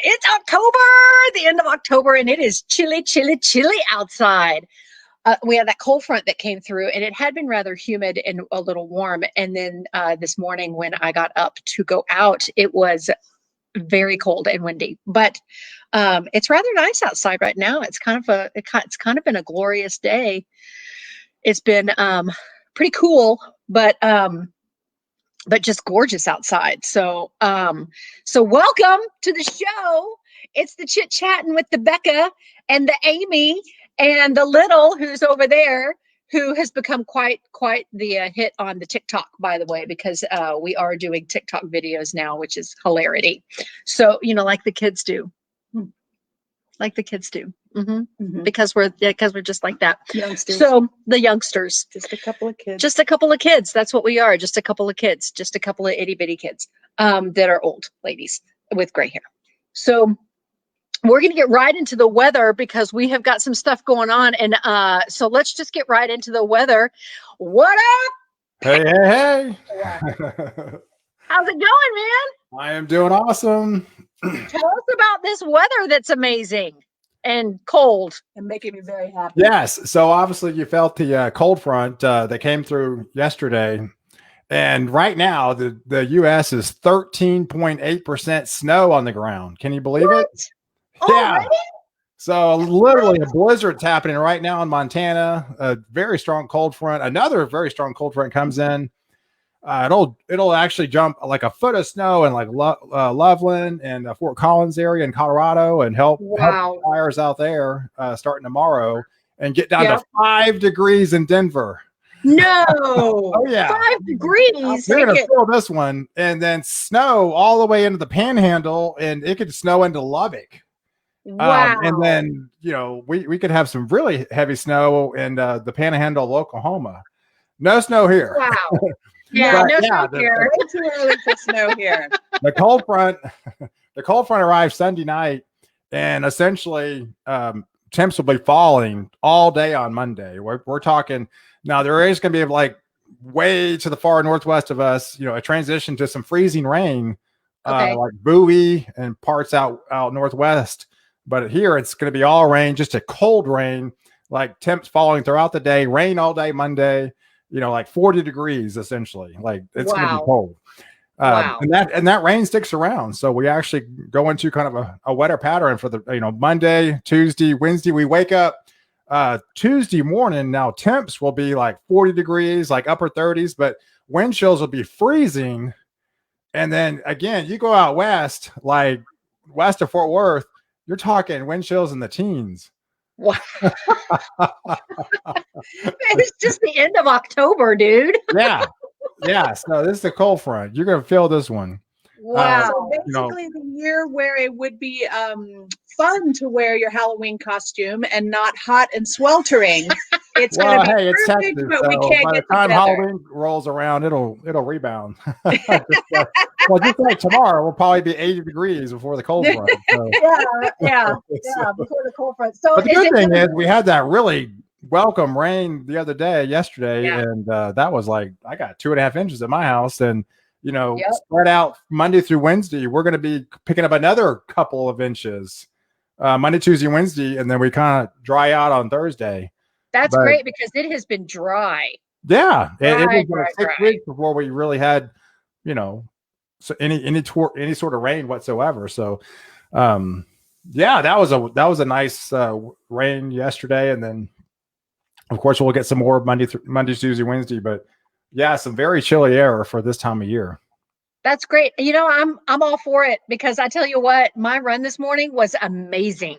It's October, the end of October, and it is chilly, chilly, chilly outside. We had that cold front that came through, and it had been rather humid and a little warm. And then this morning, when I got up to go out, it was very cold and windy. But it's rather nice outside right now. It's kind of been a glorious day. It's been pretty cool, but just gorgeous outside. So welcome to the show. It's the Chit Chatting with the Becca and the Amy and the little who's over there, who has become quite the hit on the TikTok, by the way, because we are doing TikTok videos now, which is hilarity. So, like the kids do. Like the kids do. Mm-hmm. Mm-hmm. Because we're just like that. Youngsters. So the youngsters. Just a couple of kids. Just a couple of kids. That's what we are. Just a couple of kids. Just a couple of itty bitty kids that are old ladies with gray hair. So we're going to get right into the weather because we have got some stuff going on. And so let's just get right into the weather. What up? Hey. How's it going, man? I am doing awesome. Tell us about this weather that's amazing and cold and making me very happy. Yes. So obviously you felt the cold front that came through yesterday. And right now the U.S. is 13.8% snow on the ground. Can you believe it? Already? Yeah. So literally a blizzard's happening right now in Montana. A very strong cold front. Another very strong cold front comes in. It'll actually jump like a foot of snow in like Loveland and Fort Collins area in Colorado and help fires out there starting tomorrow and get down to 5 degrees in Denver. No. Oh yeah. 5 degrees. You're gonna feel this one, and then snow all the way into the Panhandle, and it could snow into Lubbock. Wow. And then we could have some really heavy snow in the Panhandle of Oklahoma. No snow here. Wow. Yeah, no snow here. Way too early for snow here. The cold front arrived Sunday night, and essentially temps will be falling all day on Monday. We're talking now. There is going to be like way to the far northwest of us, a transition to some freezing rain, like Bowie and parts out northwest. But here it's going to be all rain, just a cold rain, like temps falling throughout the day, rain all day Monday. Like 40 degrees, essentially. Like it's going to be cold. And that rain sticks around. So we actually go into kind of a wetter pattern for the, Monday, Tuesday, Wednesday. We wake up Tuesday morning. Now temps will be like 40 degrees, like upper 30s, but wind chills will be freezing. And then again, you go out west, like west of Fort Worth, you're talking wind chills in the teens. Wow. It's just the end of October, dude. Yeah. So this is the cold front. You're gonna feel this one. Wow. So basically the year where it would be fun to wear your Halloween costume and not hot and sweltering. It's gonna be it's perfect, Texas, but we so can't by get the time together. Halloween rolls around, it'll rebound. Just like tomorrow, we'll probably be 80 degrees before the cold front. So. Yeah, before the cold front. So but the good thing is we had that really welcome rain the other day, yesterday, and that was like I got 2.5 inches at my house, and spread out Monday through Wednesday, we're going to be picking up another couple of inches, Monday, Tuesday, Wednesday, and then we kind of dry out on Thursday. That's great because it has been dry. Yeah, it was like 6 weeks before we really had, so any sort of rain whatsoever. So, that was a nice rain yesterday, and then of course we'll get some more Monday, Tuesday, Wednesday. But yeah, some very chilly air for this time of year. That's great. I'm all for it because I tell you what, my run this morning was amazing.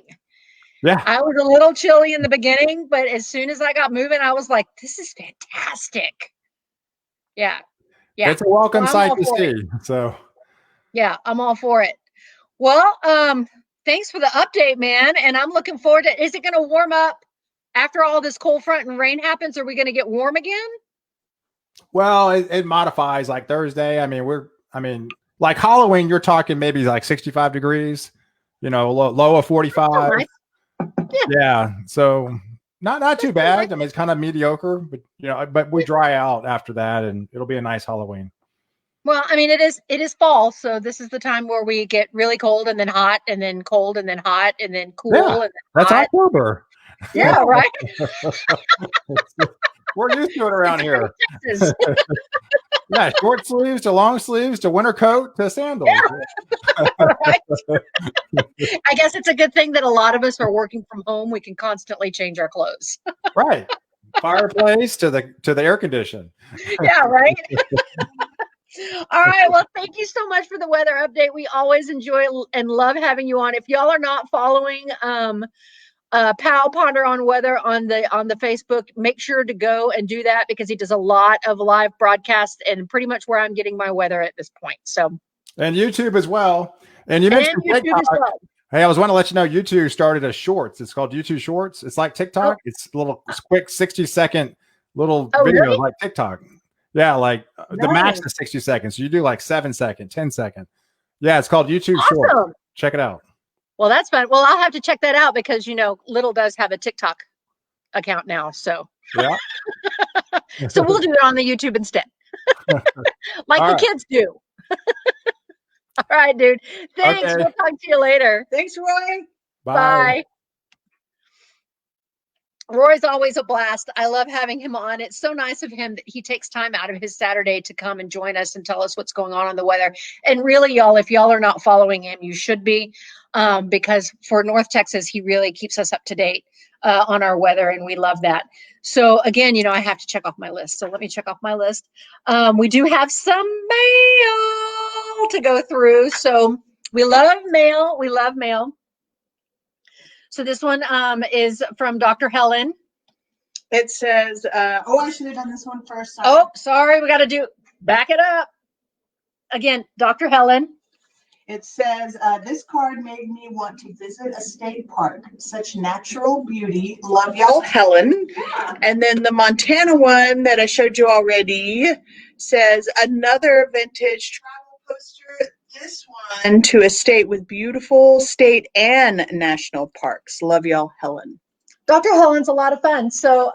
Yeah. I was a little chilly in the beginning, but as soon as I got moving, I was like, this is fantastic. Yeah. It's a welcome sight to see. So yeah, I'm all for it. Well, thanks for the update, man. And I'm looking forward to, is it going to warm up after all this cold front and rain happens? Are we going to get warm again? Well, it modifies like Thursday. Like Halloween, you're talking maybe like 65 degrees, low of 45. Yeah. So not too bad. It's kind of mediocre, but but we dry out after that and it'll be a nice Halloween. Well, I mean, it is fall, so this is the time where we get really cold and then hot and then cold and then hot and then Yeah, cool and then that's hot. October. Yeah, right. We're used to it around It's very here. Texas. Yeah, short sleeves to long sleeves to winter coat to sandals. Right. I guess it's a good thing that a lot of us are working from home. We can constantly change our clothes. Right. Fireplace to the air condition. Yeah, right. All right. Well, thank you so much for the weather update. We always enjoy and love having you on. If y'all are not following Pal Ponder on Weather on the Facebook, make sure to go and do that because he does a lot of live broadcasts and pretty much where I'm getting my weather at this point. So and YouTube as well. And you mentioned YouTube TikTok. as well. Hey, I was wanting to let you know YouTube started a shorts. It's called YouTube Shorts. It's like TikTok. Oh. It's a little quick 60-second little Oh, video really? like TikTok. Yeah, like the max Nice. is 60 seconds. So you do like 7-second, 10-second. Yeah, it's called YouTube Shorts. Awesome. Check it out. Well, that's fun. Well, I'll have to check that out because Little does have a TikTok account now. So Yeah. so we'll do it on the YouTube instead. Like All the right. kids do. All right, dude. Thanks. Okay. We'll talk to you later. Thanks, Roy. Bye. Roy's always a blast. I love having him on. It's so nice of him that he takes time out of his Saturday to come and join us and tell us what's going on the weather. And really, y'all, if y'all are not following him, you should be, because for North Texas, he really keeps us up to date on our weather, and we love that. So again, I have to check off my list. So let me check off my list. We do have some mail to go through. So we love mail. We love mail. So this one is from Dr. Helen. It says, I should have done this one first. Sorry. Oh, sorry. We got to back it up. Again, Dr. Helen. It says, this card made me want to visit a state park. Such natural beauty. Love y'all, Helen. And then the Montana one that I showed you already says, another vintage travel poster. This one to a state with beautiful state and national parks. Love y'all, Helen. Dr. Helen's a lot of fun. So,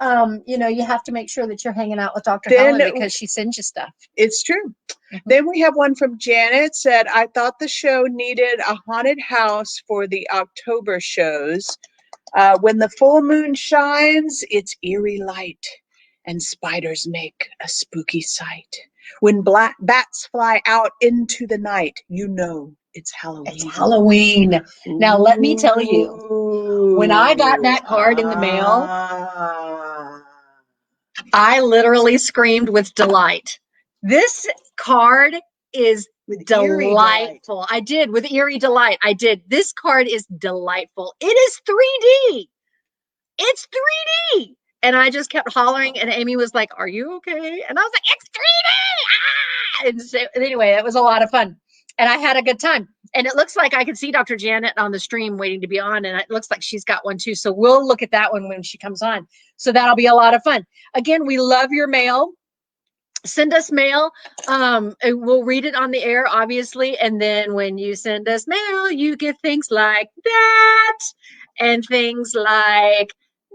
you have to make sure that you're hanging out with Dr. Helen because she sends you stuff. It's true. Mm-hmm. Then we have one from Janet said, I thought the show needed a haunted house for the October shows. When the full moon shines, it's eerie light and spiders make a spooky sight. When black bats fly out into the night, it's Halloween. It's Halloween. Now, let me tell you, when I got that card in the mail, I literally screamed with delight. This card is delightful. I did with eerie delight. I did. This card is delightful. It is 3D. It's 3D. And I just kept hollering, and Amy was like, are you okay? And I was like, it's 3D. Ah! And so, anyway, it was a lot of fun. And I had a good time. And it looks like I can see Dr. Janet on the stream waiting to be on. And it looks like she's got one too. So we'll look at that one when she comes on. So that'll be a lot of fun. Again, we love your mail. Send us mail. We'll read it on the air, obviously. And then when you send us mail, you get things like that and things like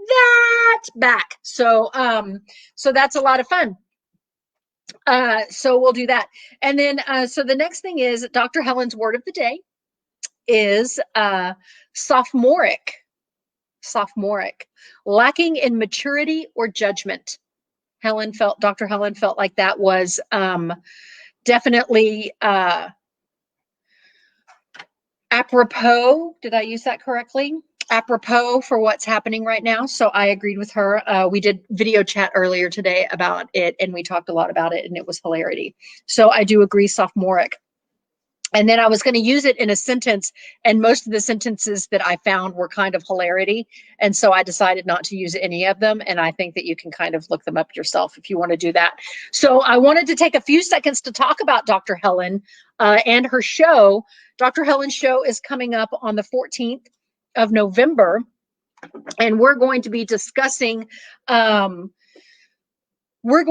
that back. So that's a lot of fun. So we'll do that. And then, so the next thing is Dr. Helen's word of the day is sophomoric, lacking in maturity or judgment. Dr. Helen felt like that was definitely apropos. Did I use that correctly? Apropos for what's happening right now. So I agreed with her. We did video chat earlier today about it, and we talked a lot about it, and it was hilarity. So I do agree, sophomoric. And then I was going to use it in a sentence, and most of the sentences that I found were kind of hilarity. And so I decided not to use any of them. And I think that you can kind of look them up yourself if you want to do that. So I wanted to take a few seconds to talk about Dr. Helen and her show. Dr. Helen's show is coming up on the 14th of November, and we're going to be discussing we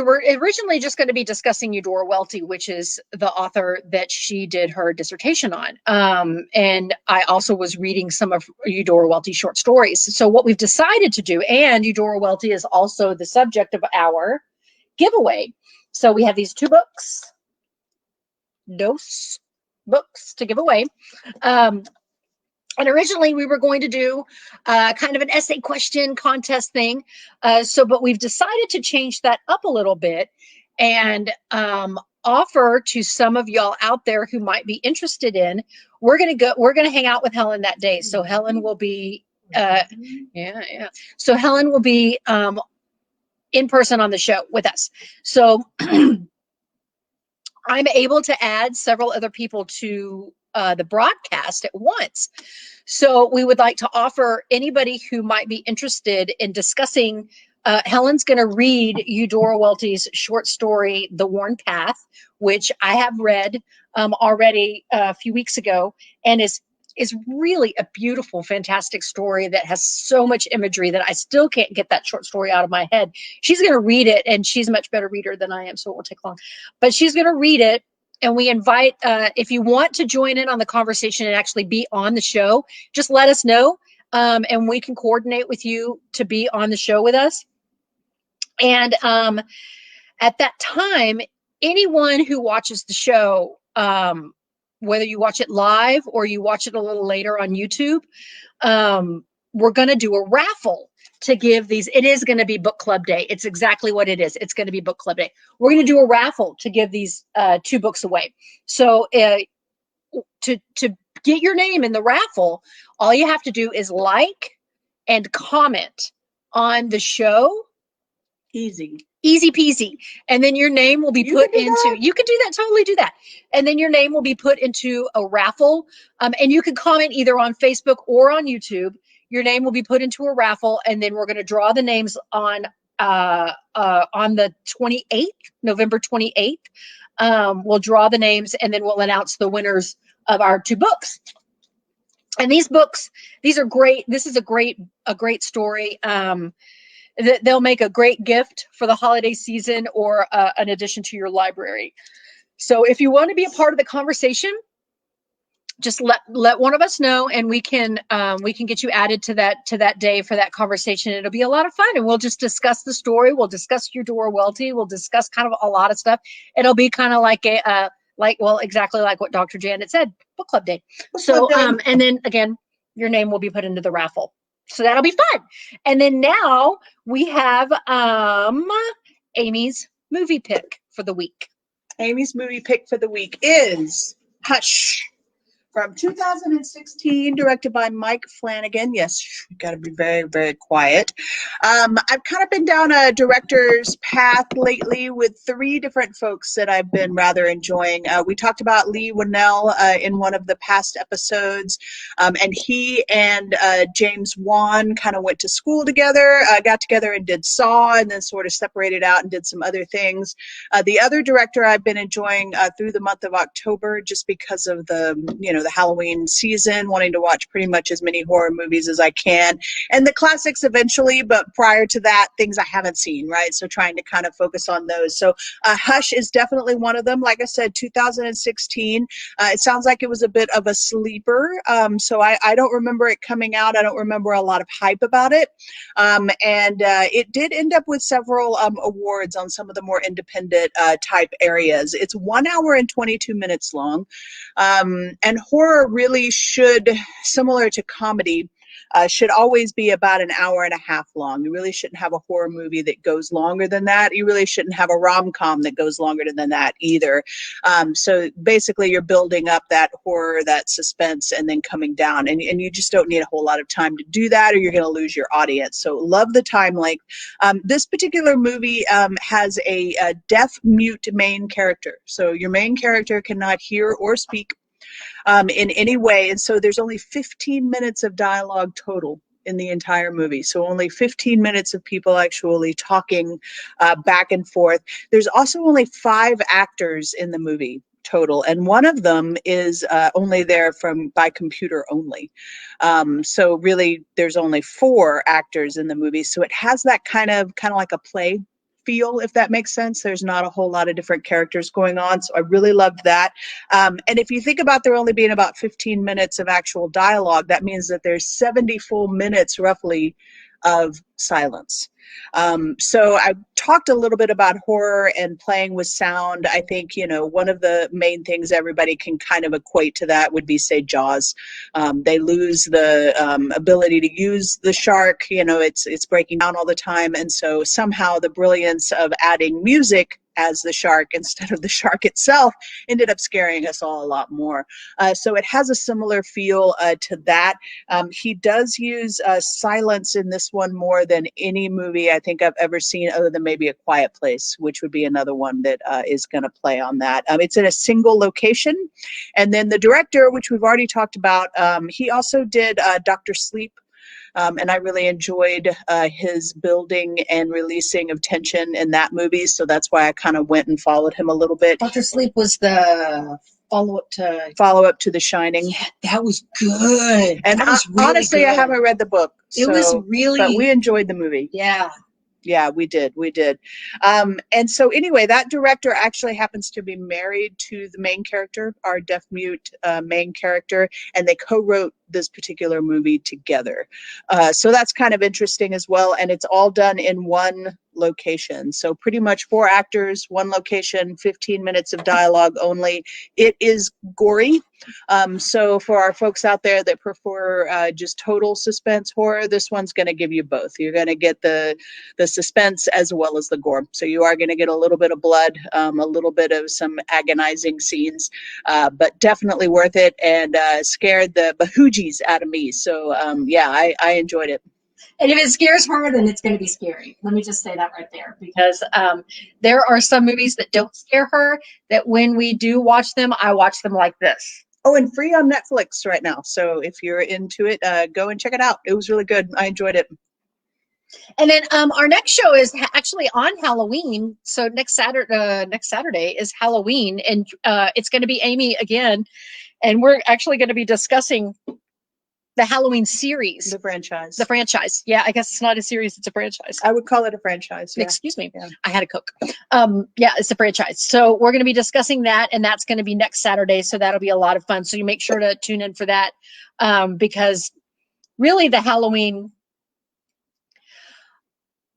were originally just going to be discussing Eudora Welty, which is the author that she did her dissertation on. And I also was reading some of Eudora Welty's short stories. So what we've decided to do, and Eudora Welty is also the subject of our giveaway. So we have these two books. dos books to give away. Um, and originally we were going to do kind of an essay question contest thing. But we've decided to change that up a little bit and offer to some of y'all out there who might be interested in. We're gonna hang out with Helen that day. So Helen will be yeah. So Helen will be in person on the show with us. So I'm able to add several other people to the broadcast at once. So we would like to offer anybody who might be interested in discussing. Helen's going to read Eudora Welty's short story, The Worn Path, which I have read already a few weeks ago, and is really a beautiful, fantastic story that has so much imagery that I still can't get that short story out of my head. She's going to read it, and she's a much better reader than I am, so it won't take long. But she's going to read it, and we invite, if you want to join in on the conversation and actually be on the show, just let us know, and we can coordinate with you to be on the show with us. And at that time, anyone who watches the show, whether you watch it live or you watch it a little later on YouTube, we're going to do a raffle to give these. It is going to be book club day. It's exactly what it is. It's going to be book club day. We're going to do a raffle to give these 2 books away. So to get your name in the raffle, all you have to do is like and comment on the show. Easy peasy. And then your name will be put into, you can do that, totally do that. And then your name will be put into a raffle. And you can comment either on Facebook or on YouTube. Your name will be put into a raffle, and then we're going to draw the names on the 28th, November 28th. We'll draw the names, and then we'll announce the winners of our 2 books. And these books, these are great. This is a great story. They'll make a great gift for the holiday season or an addition to your library. So if you want to be a part of the conversation, just let one of us know, and we can get you added to that day for that conversation. It'll be a lot of fun, and we'll just discuss the story. We'll discuss Eudora Welty. We'll discuss kind of a lot of stuff. It'll be kind of like exactly like what Dr. Janet said, book club day. And then again, your name will be put into the raffle. So that'll be fun. And then now we have Amy's movie pick for the week. Amy's movie pick for the week is Hush, from 2016, directed by Mike Flanagan. Yes, you got to be very, very quiet. I've kind of been down a director's path lately with 3 different folks that I've been rather enjoying. We talked about Lee Winnell in one of the past episodes, and he and James Wan kind of went to school together, got together and did Saw, and then sort of separated out and did some other things. The other director I've been enjoying through the month of October, just because of the Halloween season, wanting to watch pretty much as many horror movies as I can, and the classics eventually, but prior to that, things I haven't seen, right? So trying to kind of focus on those. So Hush is definitely one of them. Like I said, 2016. It sounds like it was a bit of a sleeper. So I don't remember it coming out. I don't remember a lot of hype about it. And it did end up with several awards on some of the more independent type areas. It's 1 hour and 22 minutes long. And horror really should, similar to comedy, should always be about an hour and a half long. You really shouldn't have a horror movie that goes longer than that. You really shouldn't have a rom-com that goes longer than that either. So basically you're building up that horror, that suspense, and then coming down. And you just don't need a whole lot of time to do that, or you're going to lose your audience. So love the time length. This particular movie has a deaf-mute main character. So your main character cannot hear or speak in any way. And so there's only 15 minutes of dialogue total in the entire movie. So only 15 minutes of people actually talking back and forth. There's also only 5 actors in the movie total, and one of them is only there by computer only. So really there's only 4 actors in the movie. So it has that kind of like a play feel, if that makes sense. There's not a whole lot of different characters going on, so I really loved that. And if you think about there only being about 15 minutes of actual dialogue, that means that there's 70 full minutes roughly of silence. So I talked a little bit about horror and playing with sound. I think, one of the main things everybody can kind of equate to that would be, say, Jaws. They lose the ability to use the shark. It's breaking down all the time. And so somehow the brilliance of adding music as the shark instead of the shark itself ended up scaring us all a lot more. So it has a similar feel to that. He does use silence in this one more than any movie I think I've ever seen, other than maybe A Quiet Place, which would be another one that is going to play on that. It's in a single location. And then the director, which we've already talked about, he also did Dr. Sleep. And I really enjoyed his building and releasing of tension in that movie. So that's why I kind of went and followed him a little bit. Dr. Sleep was the follow-up to The Shining. Yeah, that was good. And that was really honestly, good. I haven't read the book. It was really, but we enjoyed the movie. Yeah. Yeah, we did. And so anyway, that director actually happens to be married to the main character, our deaf mute main character, and they co-wrote this particular movie together. So that's kind of interesting as well. And it's all done in one location. So pretty much 4 actors, 1 location, 15 minutes of dialogue only. It is gory. So for our folks out there that prefer just total suspense horror, this one's going to give you both. You're going to get the suspense as well as the gore. So you are going to get a little bit of blood, a little bit of some agonizing scenes, but definitely worth it, and scared the bahoogies out of me. So yeah, I enjoyed it. And if it scares her, then it's going to be scary. Let me just say that right there, because there are some movies that don't scare her that when we do watch them, I watch them like this. Oh, and free on Netflix right now. So if you're into it, go and check it out. It was really good. I enjoyed it. And then our next show is actually on Halloween. So next Saturday is Halloween, and it's going to be Amy again, and we're actually going to be discussing the Halloween series. The franchise. The franchise. Yeah, I guess it's not a series, it's a franchise. I would call it a franchise. Yeah. Excuse me. Yeah. I had a Coke. Yeah, it's a franchise. So we're going to be discussing that, and that's going to be next Saturday. So that'll be a lot of fun. So you make sure to tune in for that, because really the Halloween,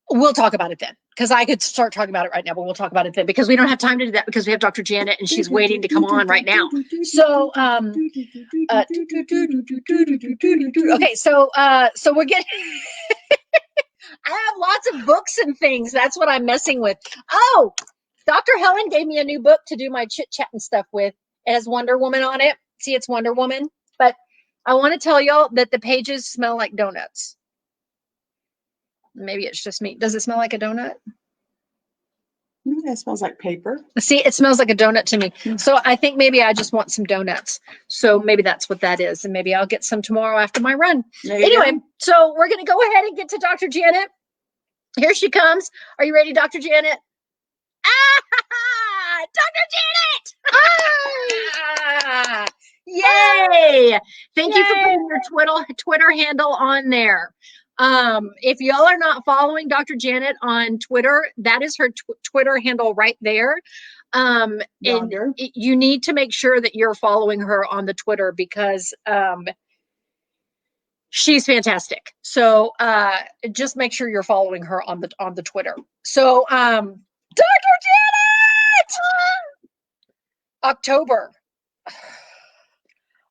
we'll talk about it then, because I could start talking about it right now, but we'll talk about it then, because we don't have time to do that, because we have Dr. Janet and she's waiting to come on right now. So, okay, so we're getting, I have lots of books and things. That's what I'm messing with. Oh, Dr. Helen gave me a new book to do my chit-chatting stuff with. It has Wonder Woman on it. See, it's Wonder Woman, but I want to tell y'all that the pages smell like donuts. Maybe it's just me. Does it smell like a donut? It smells like paper. See, it smells like a donut to me. So I think maybe I just want some donuts. So maybe that's what that is. And maybe I'll get some tomorrow after my run. Anyway, so we're going to go ahead and get to Dr. Janet. Here she comes. Are you ready, Dr. Janet? Ah, Dr. Janet! Ah, yay! Thank you for putting your Twitter handle on there. If y'all are not following Dr. Janet on Twitter, that is her Twitter handle right there. And you need to make sure that you're following her on the Twitter, because she's fantastic. So just make sure you're following her on the Twitter. So Dr. Janet!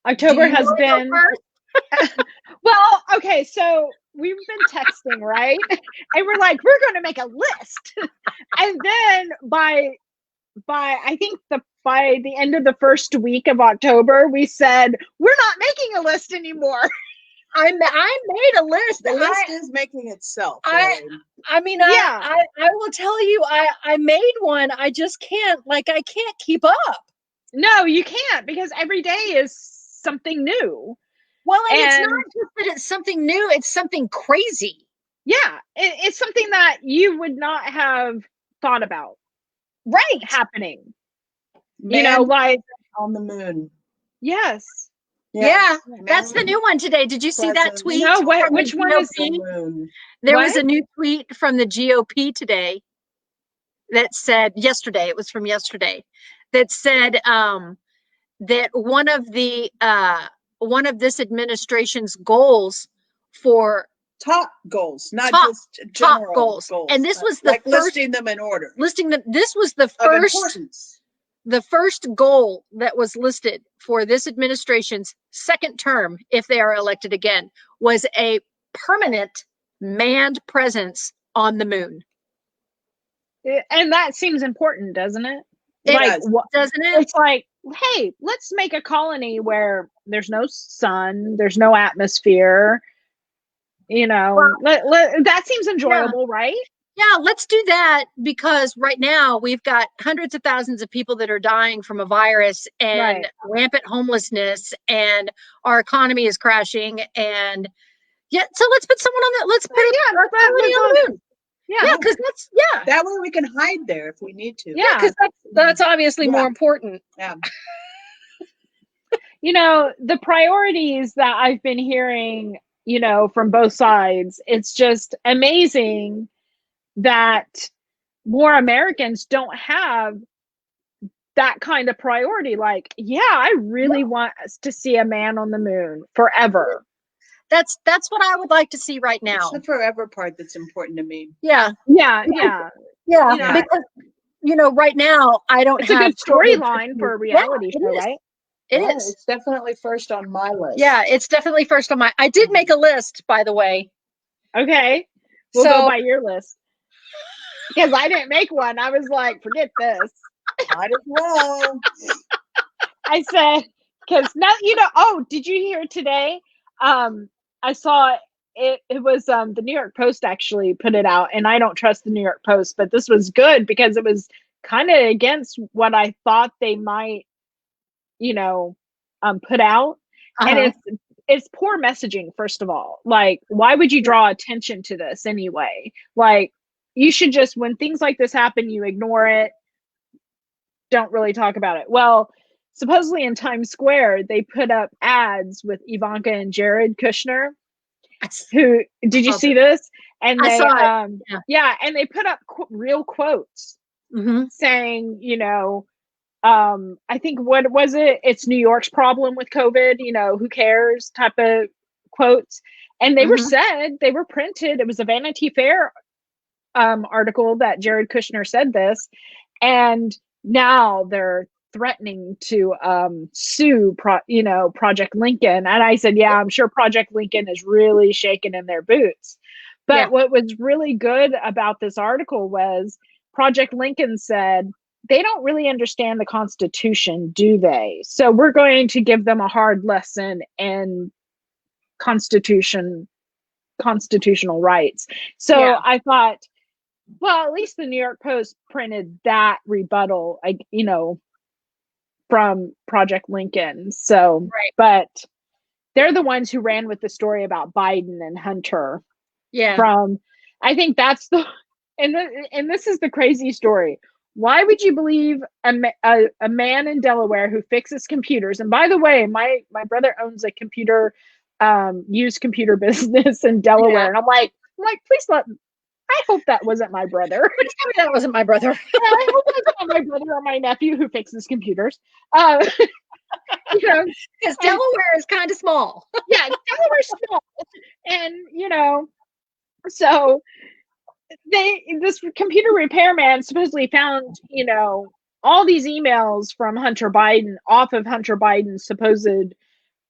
October has been well, okay, so we've been texting, right? And we're like, we're going to make a list. And then by I think by the end of the first week of October, we said, we're not making a list anymore. I made a list. The list is making itself. I will tell you, I made one. I just can't, I can't keep up. No, you can't, because every day is something new. Well, and it's not just that it's something new, it's something crazy. Yeah, it's something that you would not have thought about. Right. Happening. Man, like on the moon. Yes. Yeah, that's the new one today. Did you see that tweet? No, which one is the moon? There was a new tweet from the GOP today that said, yesterday, it was from yesterday, that said that one of this administration's goals for top goals, not Top- just general goals. And this was the like first listing them in order this was the of first importance. the first goal that was listed for this administration's second term, if they are elected again, was a permanent manned presence on the moon. And that seems important, doesn't it? It Like, does. Doesn't it? it's like, hey, let's make a colony where there's no sun, there's no atmosphere. You know, that seems enjoyable, right? Yeah, let's do that, because right now we've got hundreds of thousands of people that are dying from a virus and rampant homelessness, and our economy is crashing. And yeah, so let's put someone on that. Let's put a colony on the moon. Yeah, because that's That way we can hide there if we need to. Yeah, because that's obviously more important. Yeah. You know, the priorities that I've been hearing, you know, from both sides, it's just amazing that more Americans don't have that kind of priority. Like, yeah, I really want us to see a man on the moon forever. That's what I would like to see right now. It's the forever part that's important to me. Yeah. Yeah. Because, you know, right now I don't It's a have good storyline for a reality show, right? It is. It's definitely first on my list. Yeah, it's definitely first on I did make a list, by the way. Okay. We'll go by your list. Because I didn't make one. I was like, forget this. Might as well. I said, because now, you know, did you hear today? I saw it was the New York Post actually put it out, and I don't trust the New York Post, but this was good because it was kind of against what I thought they might, you know, put out. And it's poor messaging, first of all. Like, why would you draw attention to this anyway? Like, you should just, when things like this happen, you ignore it. Don't really talk about it. Well, supposedly in Times Square, they put up ads with Ivanka and Jared Kushner. Who did you see this? And they, saw it. And they put up real quotes saying, you know, I think, what was it? It's New York's problem with COVID, you know, who cares type of quotes. And they they were printed. It was a Vanity Fair article that Jared Kushner said this. And now they're threatening to sue Project Lincoln. And I said, yeah, I'm sure Project Lincoln is really shaking in their boots. But what was really good about this article was Project Lincoln said, they don't really understand the Constitution, do they? So we're going to give them a hard lesson in constitutional rights. So I thought, well, at least the New York Post printed that rebuttal, you know, from Project Lincoln. So, but they're the ones who ran with the story about Biden and Hunter. Yeah. I think that's and this is the crazy story. Why would you believe a man in Delaware who fixes computers? And by the way, my brother owns a used computer business in Delaware. And I'm like, please I hope that wasn't my brother. Tell me that wasn't my brother. I hope that's not my brother or my nephew who fixes computers. You know, because Delaware is kind of small. Yeah, Delaware's small. And, you know, so this computer repairman supposedly found, you know, all these emails from Hunter Biden off of Hunter Biden's supposed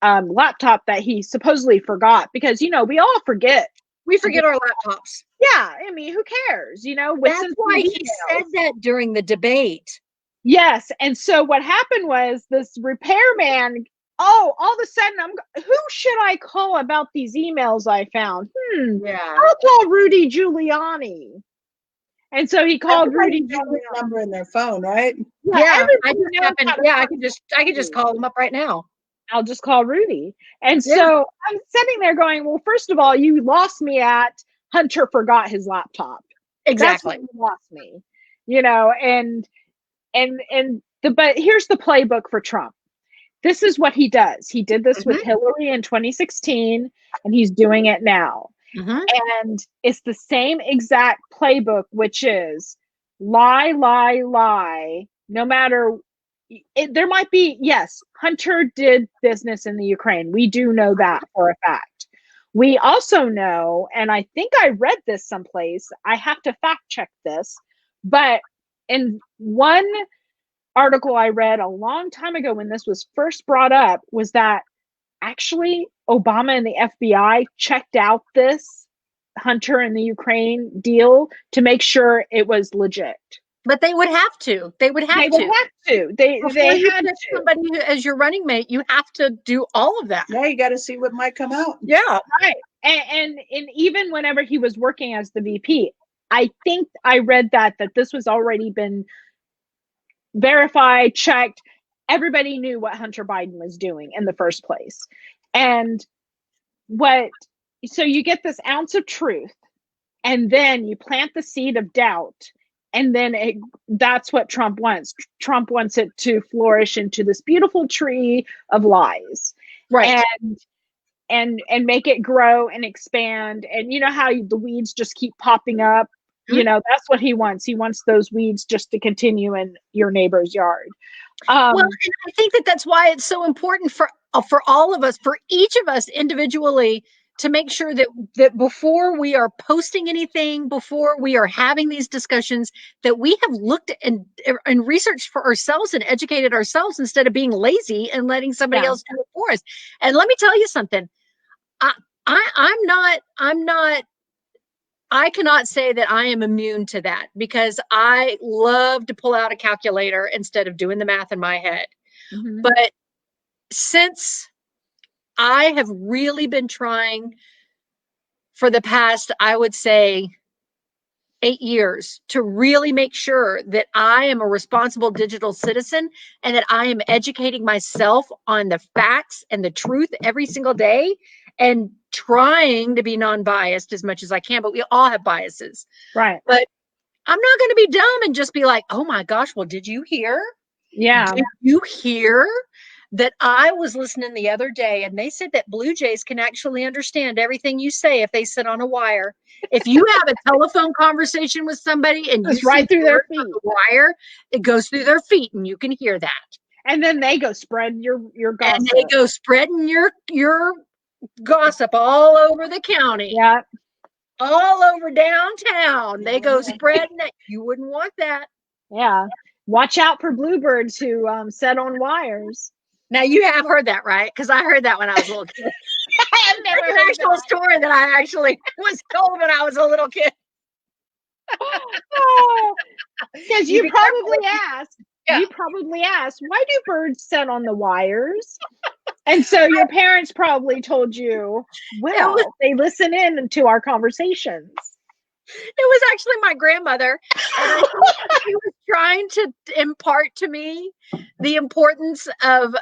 laptop that he supposedly forgot, because, you know, we all forget. We forget our laptops. Yeah, I mean, who cares? You know, that's why he said that during the debate. Yes, and so what happened was this repairman. All of a sudden, who should I call about these emails I found? I'll call Rudy Giuliani. And so he called Rudy Giuliani. Number in their phone, right? Yeah, I could just call them up right now. I'll just call Rudy. And so I'm sitting there going, well, first of all, you lost me at Hunter forgot his laptop. Exactly. That's when you lost me. You know, but here's the playbook for Trump. This is what he does. He did this with Hillary in 2016, and he's doing it now. And it's the same exact playbook, which is lie, lie, lie. No matter, there might be, yes, Hunter did business in the Ukraine. We do know that for a fact. We also know, and I think I read this someplace, I have to fact check this, but in one article I read a long time ago when this was first brought up was that actually Obama and the FBI checked out this Hunter and the Ukraine deal to make sure it was legit. But they would have to. They would have They to. would have to. They Before you had pick to. somebody as your running mate, you have to do all of that. Yeah, you got to see what might come out. Yeah. Right. And even whenever he was working as the VP, I think I read that this was already been verified, checked. Everybody knew what Hunter Biden was doing in the first place. And so you get this ounce of truth, and then you plant the seed of doubt, and then that's what Trump wants. Trump wants it to flourish into this beautiful tree of lies. Right. And make it grow and expand. And you know how the weeds just keep popping up? Mm-hmm. You know, that's what he wants. He wants those weeds just to continue in your neighbor's yard. Well, and I think that's why it's so important for all of us, for each of us individually, to make sure that before we are posting anything, before we are having these discussions, that we have looked and researched for ourselves and educated ourselves instead of being lazy and letting somebody else do it for us. And let me tell you something. I cannot say that I am immune to that, because I love to pull out a calculator instead of doing the math in my head. Mm-hmm. But since I have really been trying for the past, I would say, 8 years to really make sure that I am a responsible digital citizen and that I am educating myself on the facts and the truth every single day, and trying to be non-biased as much as I can, but we all have biases. Right. But I'm not going to be dumb and just be like, oh my gosh, well, did you hear? Yeah. Did you hear that I was listening the other day and they said that Blue Jays can actually understand everything you say if they sit on a wire. If you have a telephone conversation with somebody and it's right through their feet, the wire, it goes through their feet and you can hear that. And then they go spread your gossip. And they go spreading your gossip all over the county. Yeah. All over downtown. They go spreading it. You wouldn't want that. Yeah. Watch out for bluebirds who set on wires. Now you have heard that, right? Because I heard that when I was a little kid. I've never heard an actual story that I actually was told when I was a little kid. Because you probably asked. Yeah. You probably asked, why do birds set on the wires? And so your parents probably told you, well, they listen in to our conversations. It was actually my grandmother. And she was trying to impart to me the importance of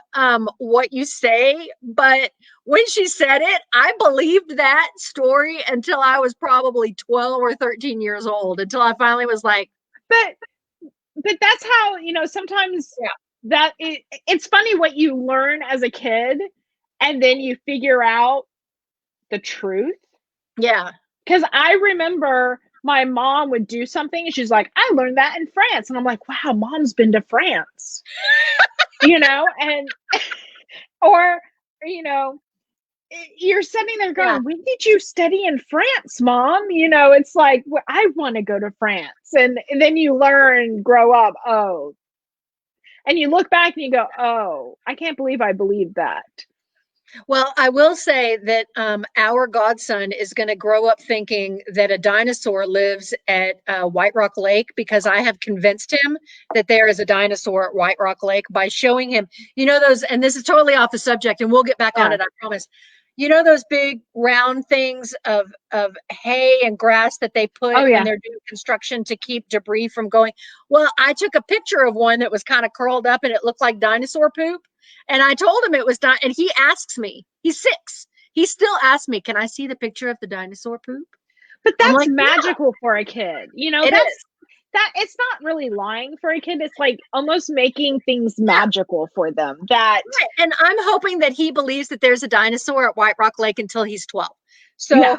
what you say. But when she said it, I believed that story until I was probably 12 or 13 years old, until I finally was like, but that's how, sometimes that it's funny what you learn as a kid and then you figure out the truth. Yeah. Because I remember my mom would do something and she's like, I learned that in France. And I'm like, wow, mom's been to France. And or, you're sitting there going, when did you study in France, Mom? It's like, well, I want to go to France. And then you learn, grow up, and you look back and you go, oh, I can't believe I believed that. Well, I will say that our godson is going to grow up thinking that a dinosaur lives at White Rock Lake, because I have convinced him that there is a dinosaur at White Rock Lake by showing him, those, and this is totally off the subject and we'll get back on it, I promise. Those big round things of hay and grass that they put when they're doing construction to keep debris from going. Well, I took a picture of one that was kind of curled up and it looked like dinosaur poop. And I told him it was not. And he asks me, he's 6. He still asks me, can I see the picture of the dinosaur poop? But that's magical for a kid. It's not really lying for a kid. It's like almost making things magical for them. Right. And I'm hoping that he believes that there's a dinosaur at White Rock Lake until he's 12. So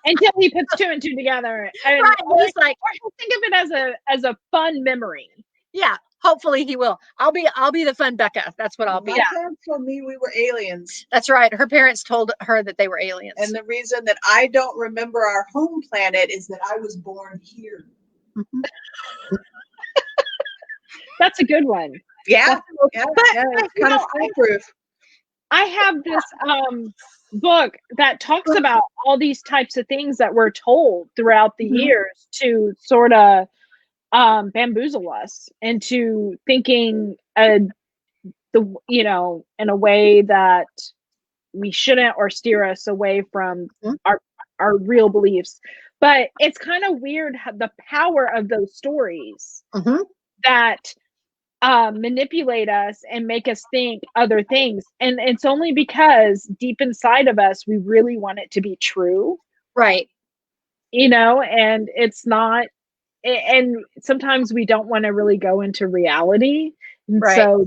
until he puts 2 and 2 together. And he's like, or he'll think of it as a fun memory. Yeah. Hopefully he will. I'll be the fun Becca. That's what I'll be. My parents told me we were aliens. That's right. Her parents told her that they were aliens. And the reason that I don't remember our home planet is that I was born here. That's a good one. Yeah. But, It's kind of foolproof. I have this book that talks about all these types of things that we're told throughout the years to sort of bamboozle us into thinking in a way that we shouldn't, or steer us away from our real beliefs. But it's kind of weird how the power of those stories that manipulate us and make us think other things, and it's only because deep inside of us we really want it to be true, right? And it's not, and sometimes we don't want to really go into reality, and so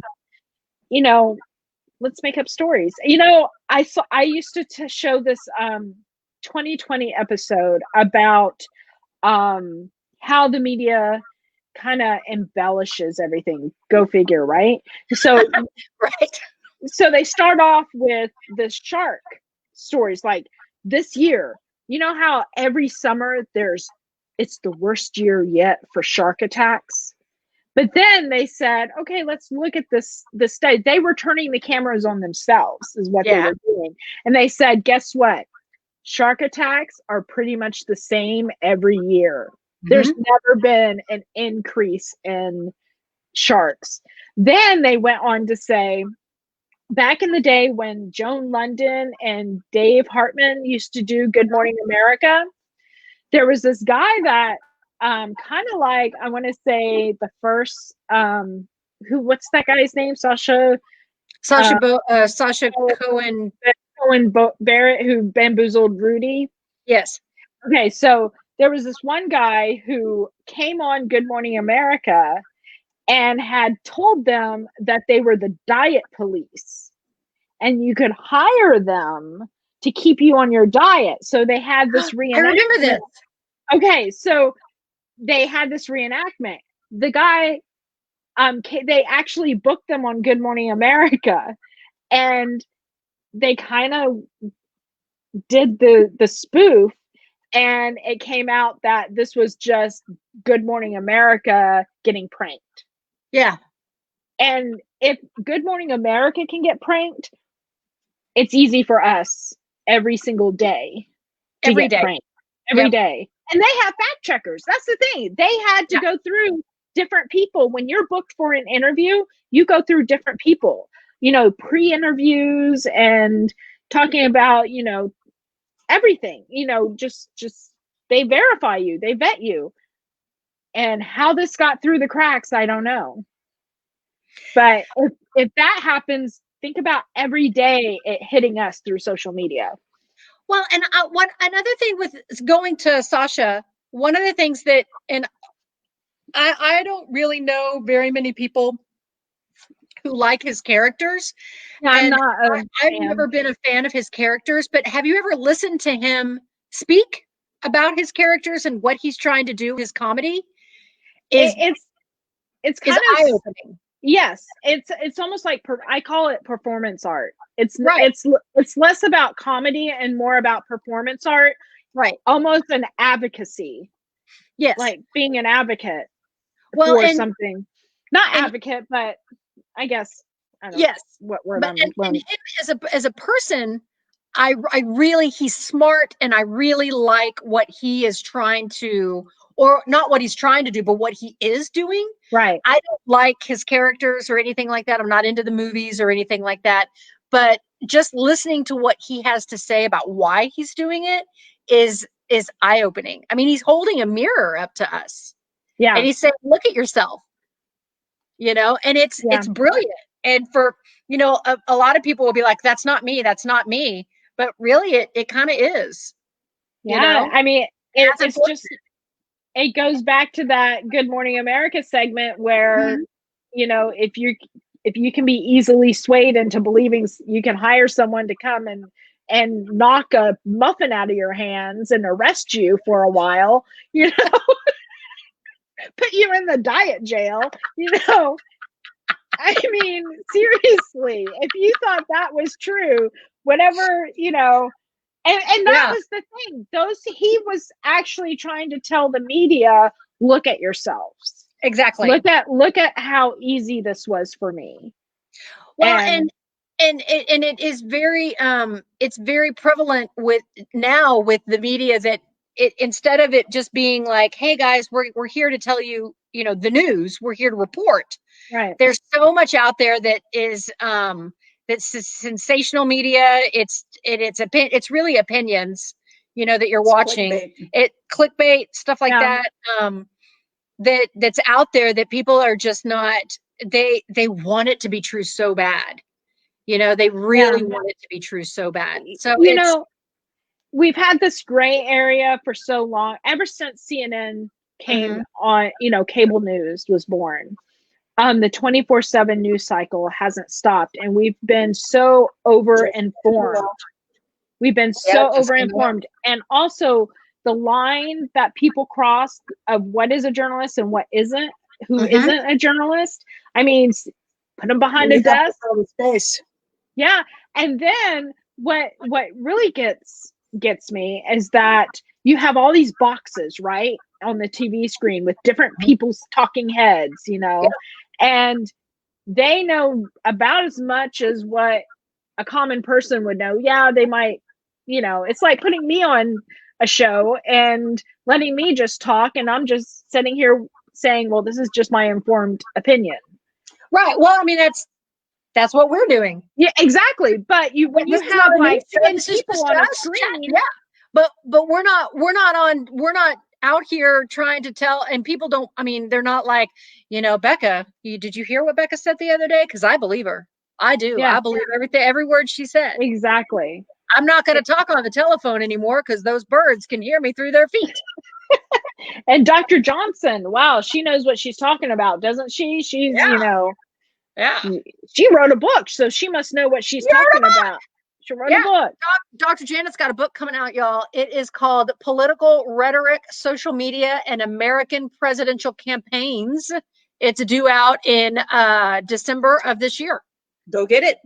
let's make up stories. I used to show this 2020 episode about how the media kind of embellishes everything. Go figure, right? So right. So they start off with the shark stories, like this year. You know how every summer it's the worst year yet for shark attacks. But then they said, okay, let's look at this study. They were turning the cameras on themselves, is what they were doing. And they said, guess what? Shark attacks are pretty much the same every year. There's never been an increase in sharks. Then they went on to say, back in the day when Joan London and Dave Hartman used to do Good Morning America, there was this guy that kind of like, I want to say the first, what's that guy's name? Sasha Cohen Barrett, who bamboozled Rudy. Yes. Okay, so there was this one guy who came on Good Morning America and had told them that they were the diet police and you could hire them to keep you on your diet. So they had this reenactment. I remember this. Okay, so they had this reenactment. The guy, they actually booked them on Good Morning America, and they kind of did the spoof, and it came out that this was just Good Morning America getting pranked. Yeah. And if Good Morning America can get pranked, it's easy for us every single day to Every get day. pranked. Every day. And they have fact checkers. That's the thing. They had to go through different people. When you're booked for an interview, you go through different people, pre-interviews and talking about, everything, just they verify you, they vet you. And how this got through the cracks, I don't know. But if that happens, think about every day it hitting us through social media. Well, and another thing with going to Sasha, one of the things that, and I don't really know very many people who like his characters. Yeah, I've never been a fan of his characters, but have you ever listened to him speak about his characters and what he's trying to do? His comedy it's kind of eye-opening. Yes, it's almost like I call it performance art. It's less about comedy and more about performance art. Right. Almost an advocacy. Yes. Like being an advocate for something. Not advocate, but I guess I don't know what word I'm learning. As a person, I really, he's smart, and I really like what he is trying to, or not what he's trying to do, but what he is doing. Right. I don't like his characters or anything like that. I'm not into the movies or anything like that. But just listening to what he has to say about why he's doing it is eye-opening. I mean, he's holding a mirror up to us. Yeah. And he's saying, look at yourself. And it's brilliant. And for, a lot of people will be like, that's not me. That's not me. But really, it kind of is. Yeah. I mean, it's just, it goes back to that Good Morning America segment where, if you can be easily swayed into believing you can hire someone to come and knock a muffin out of your hands and arrest you for a while, put you in the diet jail, you know. I mean, seriously, if you thought that was true, whatever, you know, and that Yeah. was the thing. He was actually trying to tell the media, look at yourselves. Exactly. Look at how easy this was for me. Well, and it is very it's very prevalent with the media that it, instead of it just being like, hey guys, we're here to tell you, you know, the news, we're here to report. right. There's so much out there that is that's sensational media. It's really opinions, you know, that you're watching. Clickbait stuff like Yeah. that. That's out there that people are just not, they want it to be true so bad. You know, they really want it to be true so bad. So you know, we've had this gray area for so long, ever since CNN came on, you know, cable news was born. The 24/7 news cycle hasn't stopped, and we've been so over-informed. We've been so over-informed. And also the line that people cross of what is a journalist and what isn't, who isn't a journalist. I mean, put them behind a desk. Space. Yeah. And then what really gets me is that you have all these boxes, right, on the TV screen with different people's talking heads, you know, and they know about as much as what a common person would know. Yeah, they might, you know, it's like putting me on a show and letting me just talk, and I'm just sitting here saying, well, this is just my informed opinion. Right. Well, I mean, that's what we're doing. Yeah, exactly. But when you have like 10 people on a screen, yeah. But we're not out here trying to tell, and people don't, I mean, they're not like, you know, Becca, did you hear what Becca said the other day? Because I believe her. I do. Yeah. I believe every word she said. Exactly. I'm not going to talk on the telephone anymore because those birds can hear me through their feet. And Dr. Johnson, wow, she knows what she's talking about, doesn't she? She's, you know, she wrote a book, so she must know what she's talking about. She wrote a book. Dr. Janet's got a book coming out, y'all. It is called Political Rhetoric, Social Media, and American Presidential Campaigns. It's due out in December of this year. Go get it.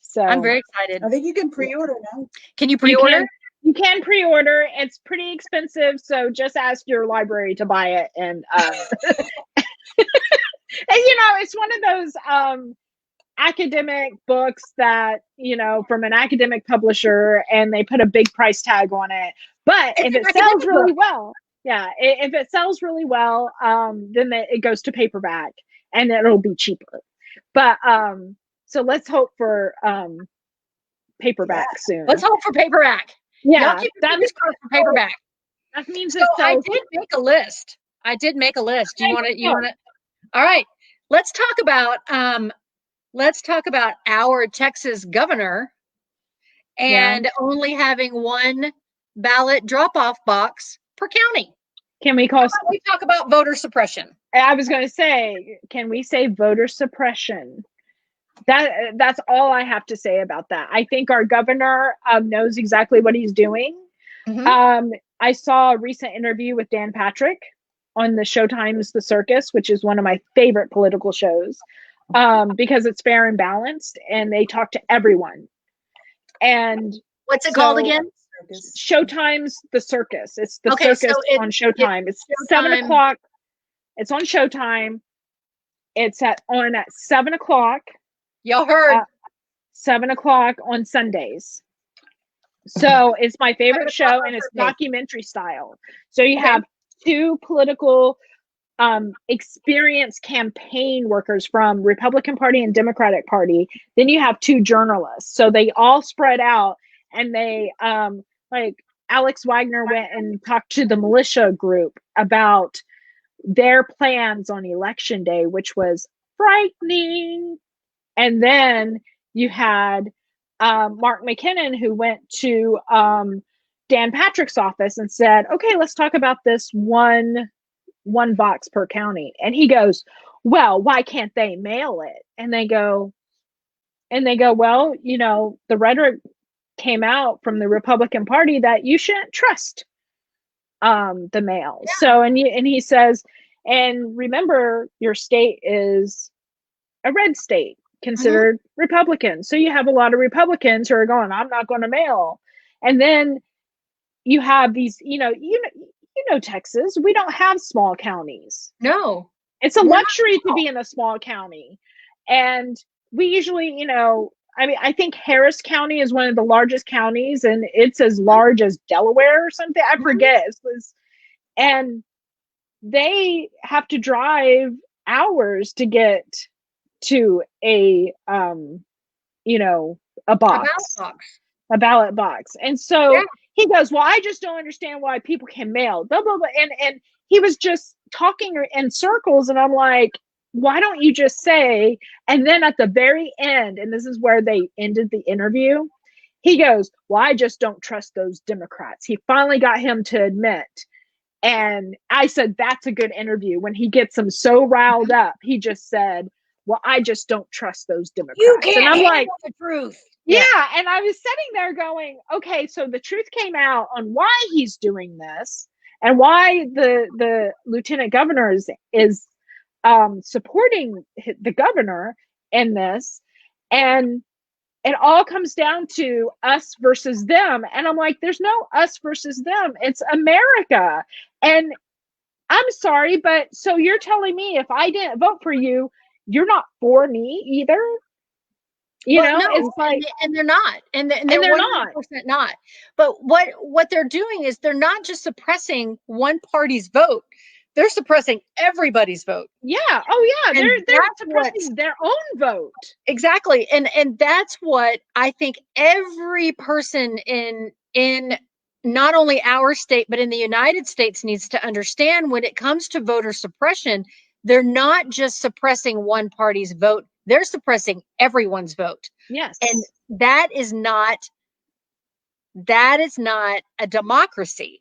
So I'm very excited. I think you can pre-order now. Can you pre-order? You can pre-order. It's pretty expensive, so just ask your library to buy it. And and you know, it's one of those academic books that, you know, from an academic publisher, and they put a big price tag on it. But if it sells really well, if it sells really well, then it goes to paperback, and it'll be cheaper. But so let's hope for paperback soon. Let's hope for paperback. Yeah, that's for paperback. That means so I did make a list. Do you want to? All right. Let's talk about our Texas governor and only having one ballot drop-off box per county. Can we talk about voter suppression? I was going to say, can we say voter suppression? That's all I have to say about that. I think our governor knows exactly what he's doing. I saw a recent interview with Dan Patrick on the Showtime's The Circus, which is one of my favorite political shows, because it's fair and balanced, and they talk to everyone. And what's it called again? Showtime's The Circus. It's The Circus on Showtime. It's 7 o'clock. It's on Showtime. It's on at 7 o'clock. Y'all heard. 7 o'clock on Sundays. So it's my favorite show, and it's documentary style. So you have two political experienced campaign workers from Republican Party and Democratic Party. Then you have two journalists. So they all spread out, and they like Alex Wagner went and talked to the militia group about their plans on election day, which was frightening. And then you had Mark McKinnon, who went to Dan Patrick's office and said, okay, let's talk about this one box per county. And he goes, well, why can't they mail it? And they go, well, you know, the rhetoric came out from the Republican Party that you shouldn't trust the mail. So and he says, and remember, your state is a red state considered Republican. So you have a lot of Republicans who are going, I'm not going to mail. And then you have these, Texas, we don't have small counties. No. It's a luxury to be in a small county. And we usually, I think Harris County is one of the largest counties, and it's as large as Delaware or something. I forget. And they have to drive hours to get to a box, a ballot box. And so he goes, well, I just don't understand why people can mail, blah, blah, blah. And he was just talking in circles. And I'm like, why don't you just say, and then at the very end, and this is where they ended the interview, he goes, well, I just don't trust those Democrats. He finally got him to admit. And I said, that's a good interview. When he gets them so riled up, he just said, well, I just don't trust those Democrats. You can't and I'm like, the truth. Yeah. And I was sitting there going, okay, so the truth came out on why he's doing this and why the lieutenant governor is supporting the governor in this. And it all comes down to us versus them. And I'm like, there's no us versus them. It's America. And I'm sorry, but so you're telling me if I didn't vote for you, you're not for me either? No, it's like, and they're not, and they're not. But what they're doing is they're not just suppressing one party's vote; they're suppressing everybody's vote. Yeah. Oh, yeah. They're suppressing their own vote. Exactly, and that's what I think every person in not only our state but in the United States needs to understand when it comes to voter suppression. They're not just suppressing one party's vote. They're suppressing everyone's vote. Yes. And that is not a democracy.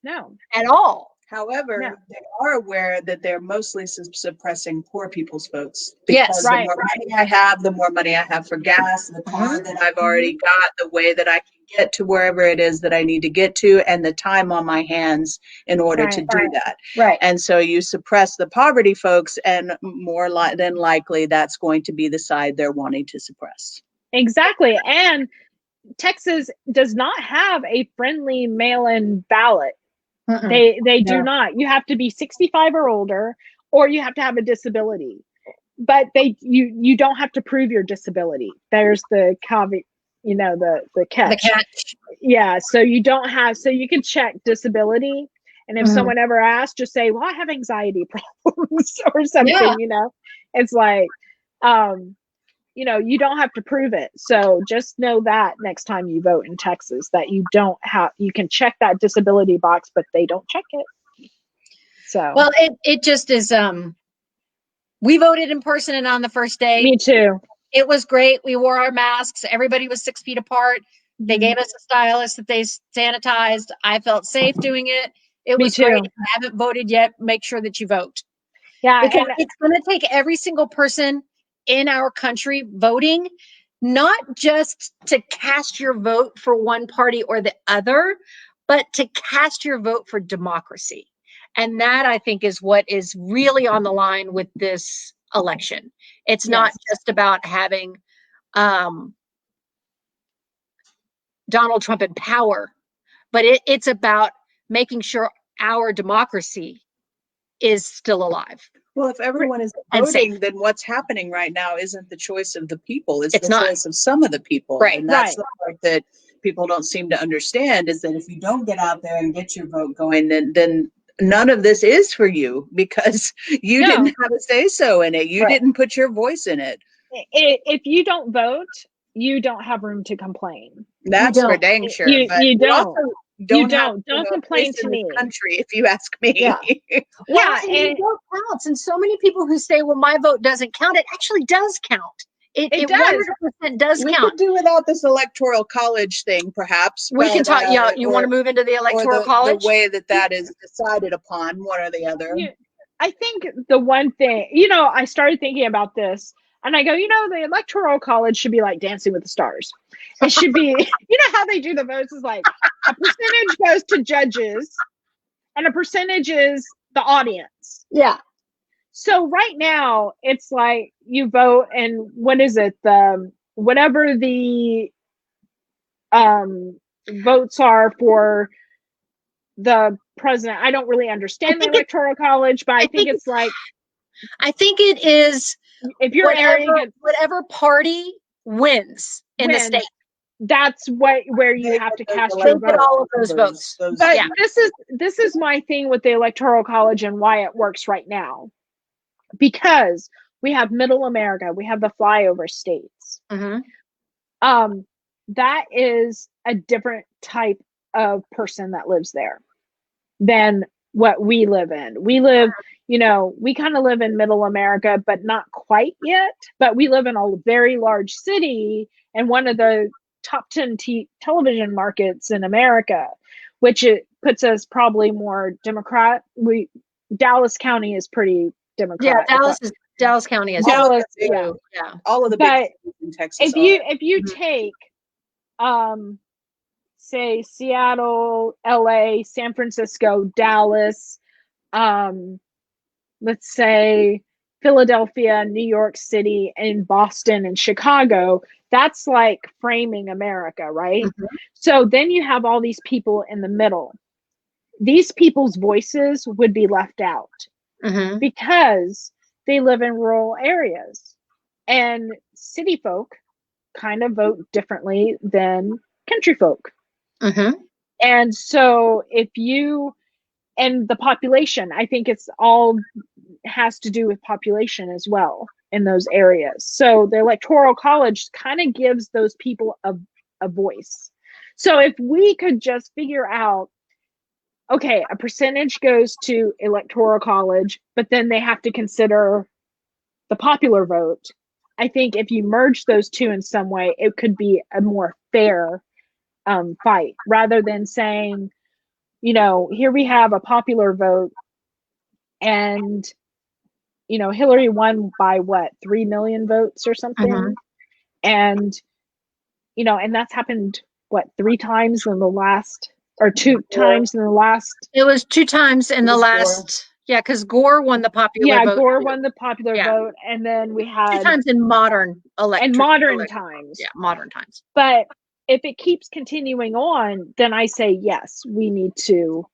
No. At all. However, they are aware that they're mostly suppressing poor people's votes. Yes, the more money I have, the more money I have for gas, the car that I've already got, the way that I can get to wherever it is that I need to get to, and the time on my hands in order to do that. Right. And so you suppress the poverty folks, and more than likely that's going to be the side they're wanting to suppress. Exactly. And Texas does not have a friendly mail-in ballot. They do not. You have to be 65 or older, or you have to have a disability. But you don't have to prove your disability. There's the caveat, the catch. The catch. Yeah. So you don't have. So you can check disability, and if someone ever asks, just say, "Well, I have anxiety problems" or something. Yeah. It's like, you don't have to prove it. So just know that next time you vote in Texas, that you can check that disability box, but they don't check it. So, well, it just is, we voted in person and on the first day. Me too. It was great. We wore our masks. Everybody was 6 feet apart. They gave us a stylus that they sanitized. I felt safe doing it. It was great. If you haven't voted yet, make sure that you vote. Yeah. Because it's going to take every single person in our country voting, not just to cast your vote for one party or the other, but to cast your vote for democracy. And that, I think, is what is really on the line with this election. It's not just about having Donald Trump in power, but it's about making sure our democracy is still alive. Well, if everyone is voting, then what's happening right now isn't the choice of the people. It's the choice of some of the people. Right. And that's the part that people don't seem to understand, is that if you don't get out there and get your vote going, then none of this is for you, because you didn't have a say-so in it. You didn't put your voice in it. If you don't vote, you don't have room to complain. That's for dang sure. You don't. Don't complain to me. Country, if you ask me. Yeah. And vote counts. And so many people who say, "Well, my vote doesn't count," it actually does count. It does. 100% does count. We could do without this electoral college thing, perhaps. We can talk. You want to move into the electoral college? The way that is decided upon, one or the other. I think the one thing, I started thinking about this, and I go, the electoral college should be like Dancing with the Stars. It should be, how they do the votes is like a percentage goes to judges, and a percentage is the audience. Yeah. So right now it's like you vote, and what is it? Whatever the votes are for the president. I don't really understand the electoral college, but I think it's like, I think it is if your area gets whatever party wins in the state, that's where you have to cast your vote. All of those votes. But this is my thing with the electoral college and why it works right now, because we have middle America, we have the flyover states. That is a different type of person that lives there than what we live in. We live, we kind of live in middle America, but not quite yet. But we live in a very large city and one of the top 10 television markets in America, which it puts us probably more Democrat. Dallas County is pretty Democrat. Yeah, Dallas County is. Dallas, yeah. All of the big in Texas. If you take say Seattle, LA, San Francisco, Dallas, let's say Philadelphia, New York City, and Boston and Chicago, that's like framing America, right? So then you have all these people in the middle. These people's voices would be left out because they live in rural areas, and city folk kind of vote differently than country folk. And so and the population, I think it's all has to do with population as well in those areas. So the electoral college kind of gives those people a voice. So if we could just figure out, okay, a percentage goes to electoral college, but then they have to consider the popular vote. I think if you merge those two in some way, it could be a more fair fight, rather than saying, here we have a popular vote and, Hillary won by 3 million votes or something. And, and that's happened, 3 times in the last, or 2 times in the last. It was 2 times in the last. Yeah, because Gore won the popular vote. Yeah, Gore won the popular vote, and then we had 2 times in modern times. Yeah, modern times. But if it keeps continuing on, then I say yes, we need to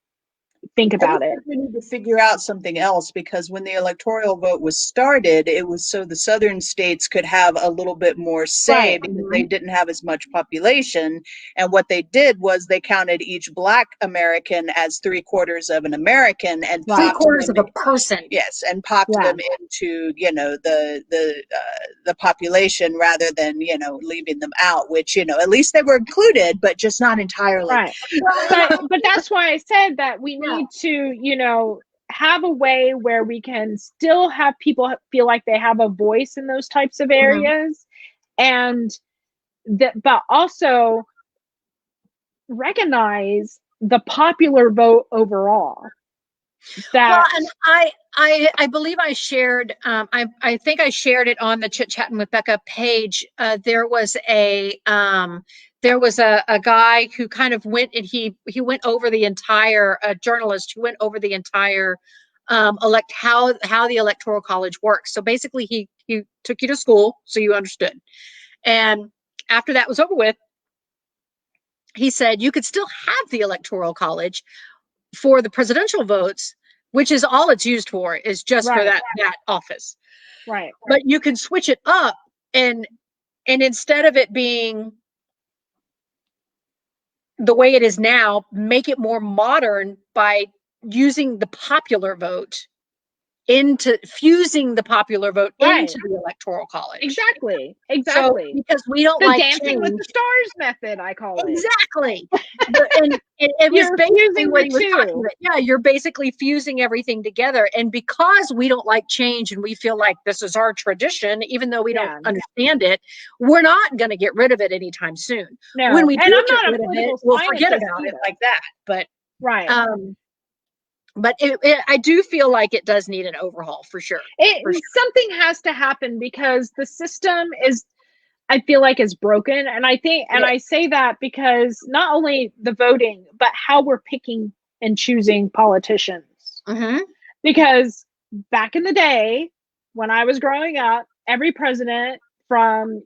think about it. We need to figure out something else, because when the electoral vote was started, it was so the southern states could have a little bit more say, because they didn't have as much population. And what they did was they counted each Black American as 3/4 of an American, and 3/4 of a person. Yes, and popped them into the population rather than leaving them out, which at least they were included, but just not entirely. Right. but that's why I said that we need to have a way where we can still have people feel like they have a voice in those types of areas, and but also recognize the popular vote overall. And I believe I shared, I think I shared it on the Chitchattin with Becca page. There was a guy who kind of went, and he went over the entire, journalist who went over the entire how the electoral college works. So basically he took you to school so you understood. And after that was over with, he said you could still have the electoral college for the presidential votes, which is all it's used for, is just for that office. Right. But you can switch it up, and instead of it being the way it is now, make it more modern by using the popular vote, into fusing the popular vote into the electoral college. Exactly. So, because we don't like dancing with the stars method, I call it. Exactly. And it was basically what he was talking about. Yeah, you're basically fusing everything together. And because we don't like change and we feel like this is our tradition, even though we don't understand it, we're not going to get rid of it anytime soon. No. When we do get rid of it, we'll forget about it like that. But but I do feel like it does need an overhaul for sure. Something has to happen, because the system is, I feel like, is broken. And I think, and I say that because not only the voting, but how we're picking in choosing politicians. Mm-hmm. Because back in the day, when I was growing up, every president from,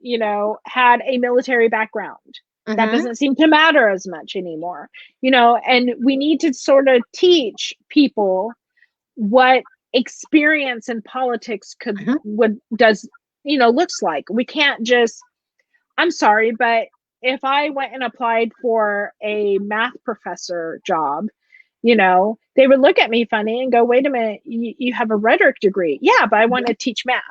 had a military background. That Mm-hmm. doesn't seem to matter as much anymore, and we need to sort of teach people what experience in politics looks like. We can't just, I'm sorry, but if I went and applied for a math professor job, they would look at me funny and go, wait a minute, you have a rhetoric degree. Yeah, but I want to teach math.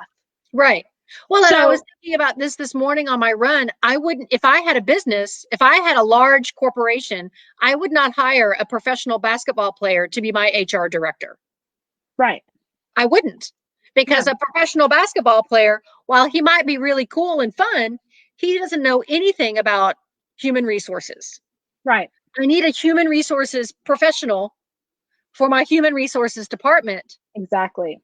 Right. Well, and I was thinking about this morning on my run. I wouldn't, if I had a business, if I had a large corporation, I would not hire a professional basketball player to be my HR director. Right. I wouldn't, because a professional basketball player, while he might be really cool and fun, he doesn't know anything about human resources. Right. I need a human resources professional for my human resources department. Exactly.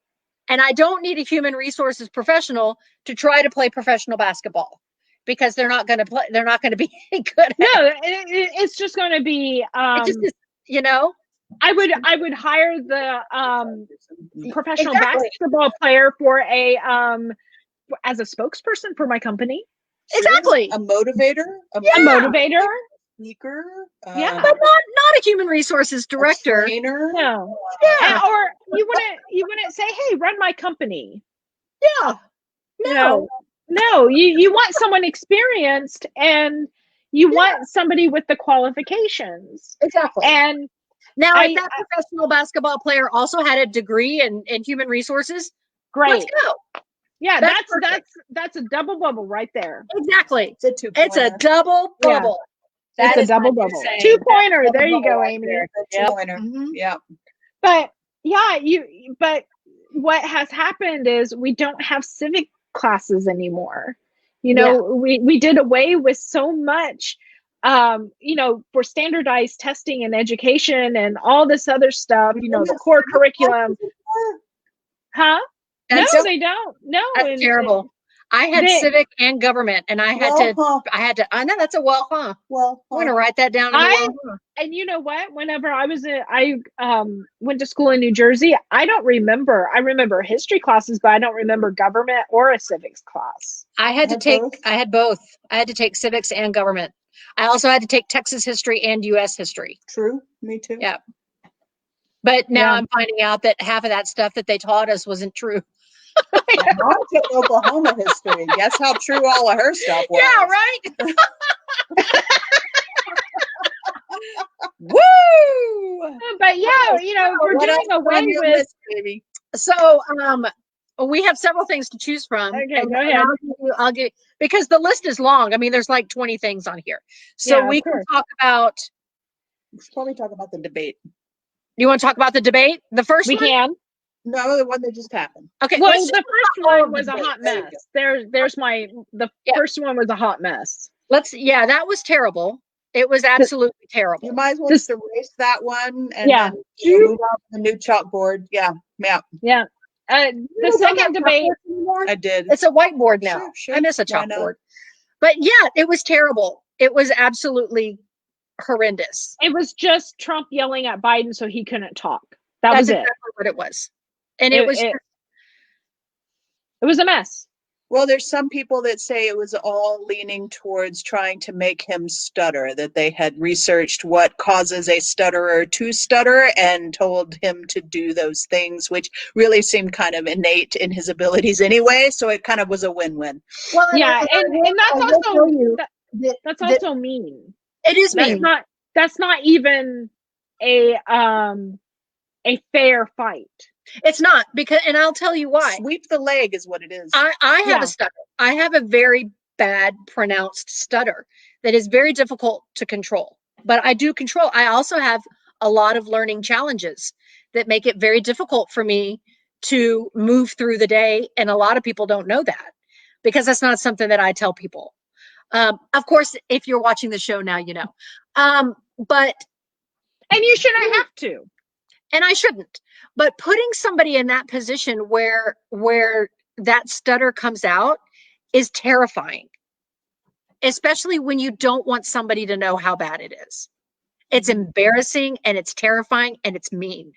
And I don't need a human resources professional to try to play professional basketball, because they're not going to play. They're not going to be good. No, it's just going to be, it just is, I would hire the professional basketball player for as a spokesperson for my company. Exactly. A motivator. A motivator. Speaker. Yeah, but not a human resources director. A trainer. No. Yeah. Or you wouldn't say, hey, run my company. Yeah. No. No. You want someone experienced, and you want somebody with the qualifications. Exactly. And now, if that professional basketball player also had a degree in human resources, great. Let's go. Yeah, that's a double bubble right there. Exactly. It's a double bubble. That's a double bubble. 2-pointer. There you go, Amy. 2-pointer. Yeah. But but what has happened is we don't have civic classes anymore. We did away with so much, for standardized testing and education and all this other stuff, the core curriculum. Huh? No, they don't. No. That's terrible. I had civic and government, and I had to, I know that's a I'm going to write that down. And you know what? Whenever I went to school in New Jersey, I remember history classes, but I don't remember government or a civics class. I had both. I had to take civics and government. I also had to take Texas history and U.S. history. True. Me too. Yeah. But now I'm finding out that half of that stuff that they taught us wasn't true. My mom took Oklahoma history. Guess how true all of her stuff was. Yeah, right. Woo! But we're doing away with. Baby. So, we have several things to choose from. Okay, go ahead. I'll give because the list is long. I mean, there's like 20 things on here. So we can talk about. We should probably talk about the debate. You want to talk about the debate? The first we one? can. No, the one that just happened. Okay. Well, the first one was a hot mess. There's the first one was a hot mess. That was terrible. It was absolutely terrible. You might as well just erase that one and then move on to the new chalkboard. Yeah. The second debate. I did. It's a whiteboard now. Sure. I miss a chalkboard. But it was terrible. It was absolutely horrendous. It was just Trump yelling at Biden so he couldn't talk. That's exactly what it was. And it was a mess. Well, there's some people that say it was all leaning towards trying to make him stutter, that they had researched what causes a stutterer to stutter and told him to do those things, which really seemed kind of innate in his abilities anyway. So it kind of was a win-win. Well, and that's also mean. It is mean. That's not even a fair fight. It's not, and I'll tell you why. Sweep the leg is what it is. I have a stutter. I have a very bad pronounced stutter that is very difficult to control, but I do control. I also have a lot of learning challenges that make it very difficult for me to move through the day. And a lot of people don't know that because that's not something that I tell people. Of course, if you're watching the show now, you know, and you shouldn't have to. And I shouldn't, but putting somebody in that position where that stutter comes out is terrifying, especially when you don't want somebody to know how bad it is. It's embarrassing and it's terrifying and it's mean.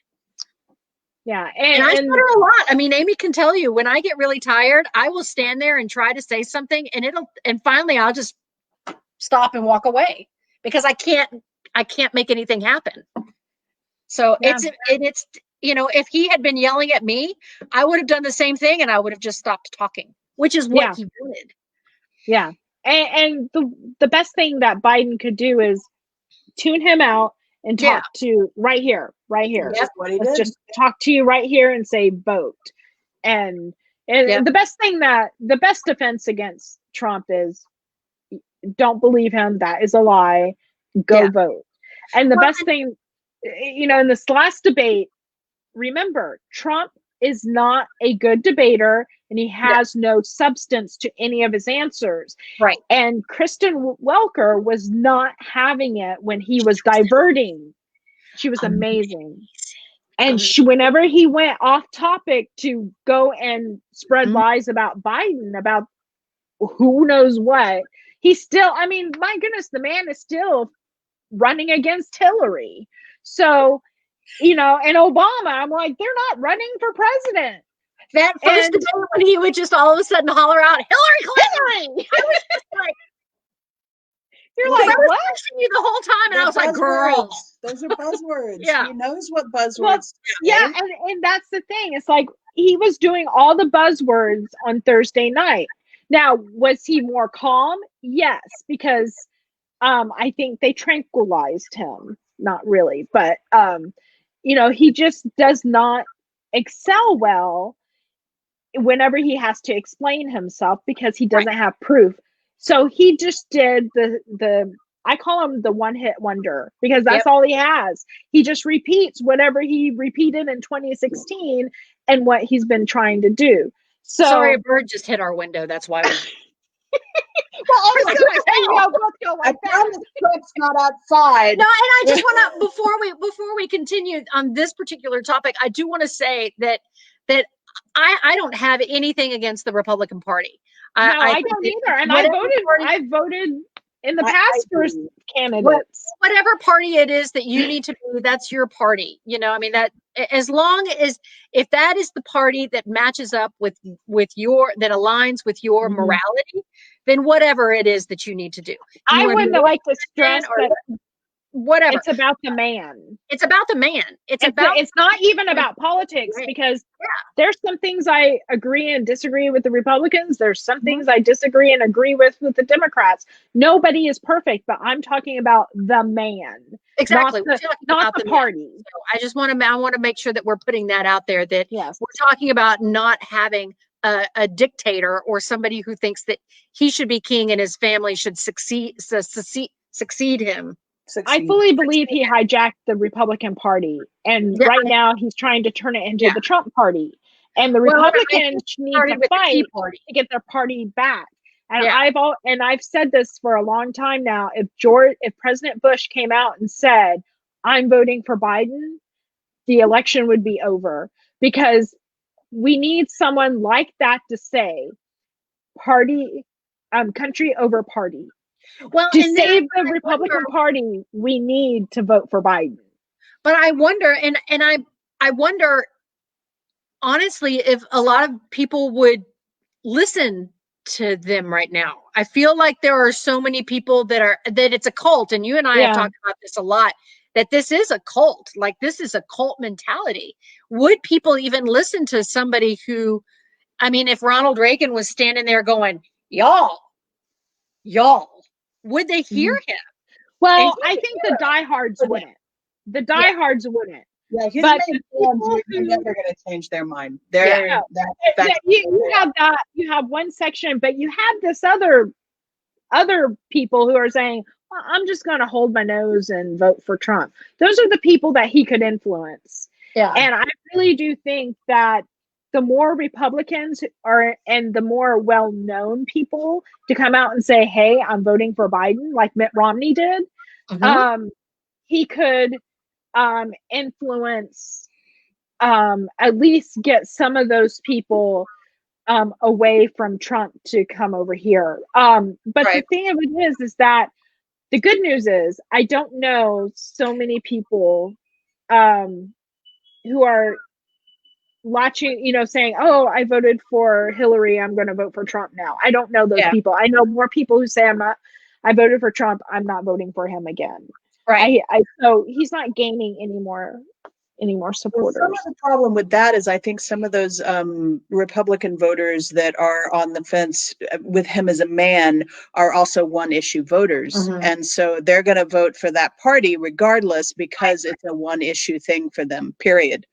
Yeah. And I stutter a lot. I mean, Amy can tell you when I get really tired, I will stand there and try to say something and finally I'll just stop and walk away because I can't make anything happen. So it's if he had been yelling at me, I would have done the same thing and I would have just stopped talking, which is what he wanted. Yeah. And the best thing that Biden could do is tune him out and talk to right here. That's what he did. Just talk to you right here and say vote. And the best defense against Trump is don't believe him. That is a lie. Go vote. And the best thing, in this last debate, remember, Trump is not a good debater and he has no substance to any of his answers. Right. And Kristen Welker was not having it when he was diverting. She was amazing. And whenever he went off topic to go and spread lies about Biden, about who knows what, he's still, I mean, my goodness, the man is still running against Hillary. So, and Obama, I'm like, they're not running for president. That first debate when he would just all of a sudden holler out, Hillary Clinton! I was just like, you're like, I was watching you the whole time, and I was like, girl. Those are buzzwords. Yeah. He knows what buzzwords. Yeah, and that's the thing. It's like he was doing all the buzzwords on Thursday night. Now, was he more calm? Yes, because I think they tranquilized him. Not really, but he just does not excel well whenever he has to explain himself because he doesn't have proof. So he just did the I call him the one-hit wonder because that's all he has. He just repeats whatever he repeated in 2016 and what he's been trying to do. So sorry, a bird just hit our window. That's why. I promise Trump's not outside. No, and I just want to before we continue on this particular topic, I do want to say that I don't have anything against the Republican Party. I don't either, and I voted in the past for candidates. Whatever party it is that you need to be, that's your party. I mean, that as long as if that is the party that matches up with that aligns with your morality, then whatever it is that you need to do. I wouldn't like to stress that whatever. It's about the man. It's about the man. It's not even about politics because there's some things I agree and disagree with the Republicans. There's some things I disagree and agree with the Democrats. Nobody is perfect, but I'm talking about the man. Exactly. Not the party. So I want to make sure that we're putting that out there that we're talking about not having a dictator or somebody who thinks that he should be king and his family should succeed him. I fully believe he hijacked the Republican Party, and right now he's trying to turn it into the Trump Party. And the Republicans need to fight to get their party back. And I've said this for a long time now. If President Bush came out and said, "I'm voting for Biden," the election would be over because we need someone like that to say, "Party, country over party." Well, to save the Republican Party, we need to vote for Biden. But I wonder, and I wonder, honestly, if a lot of people would listen to them right now. I feel like there are so many people that it's a cult, and you and I have talked about this a lot, that this is a cult. Like, this is a cult mentality. Would people even listen to somebody who, I mean, if Ronald Reagan was standing there going, y'all, would they hear him? Well, I think the diehards wouldn't. The diehards wouldn't. Yeah, his main fans are never going to change their mind. You have that. You have one section, but you have this other people who are saying, well, "I'm just going to hold my nose and vote for Trump." Those are the people that he could influence. Yeah, and I really do think that the more Republicans and the more well-known people to come out and say, "Hey, I'm voting for Biden," like Mitt Romney did, he could influence, at least get some of those people away from Trump to come over here. But the thing of it is that the good news is I don't know so many people who are watching, saying, "Oh, I voted for Hillary, I'm going to vote for Trump now." I don't know those people. I know more people who say I voted for Trump, I'm not voting for him again. Right. So he's not gaining any more supporters. Well, some of the problem with that is I think some of those Republican voters that are on the fence with him as a man are also one issue voters. Mhm. And so they're going to vote for that party regardless because it's a one issue thing for them, period.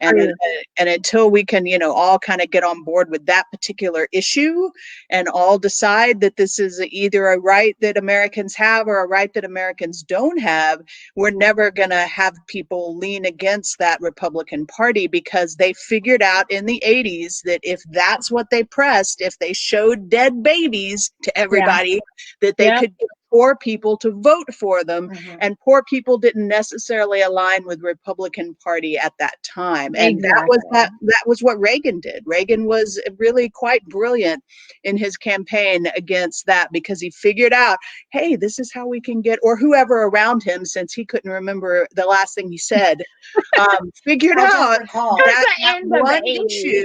And until we can, all kind of get on board with that particular issue and all decide that this is either a right that Americans have or a right that Americans don't have, we're never going to have people lean against that Republican Party because they figured out in the 80s that if that's what they pressed, if they showed dead babies to everybody, that they could get poor people to vote for them. And poor people didn't necessarily align with Republican Party at that time. And that was what Reagan did. Reagan was really quite brilliant in his campaign against that because he figured out, hey, this is how we can get, or whoever around him, since he couldn't remember the last thing he said, figured out that one issue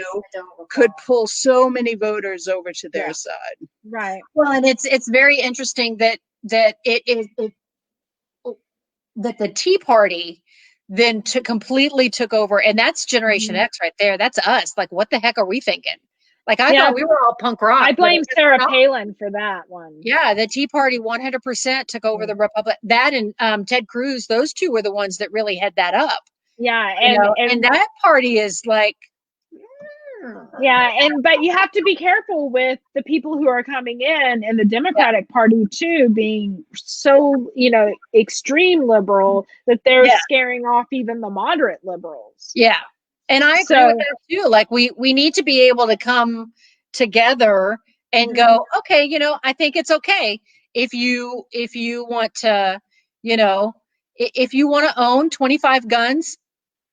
could pull so many voters over to their side. Right. Well, and it's very interesting that that the Tea Party then completely took over, and that's Generation X right there. That's us. Like, what the heck are we thinking? Like, I thought we were all punk rock. I blame Sarah Palin for that one. Yeah, the Tea Party 100% took over the Republic. That and Ted Cruz, those two were the ones that really had that up. Yeah, and that party is like, but you have to be careful with the people who are coming in, and the Democratic Party too being so extreme liberal that they're scaring off even the moderate liberals. Yeah, and I agree with that too. Like we need to be able to come together and go, okay, I think it's okay if you want to, if you want to own 25 guns.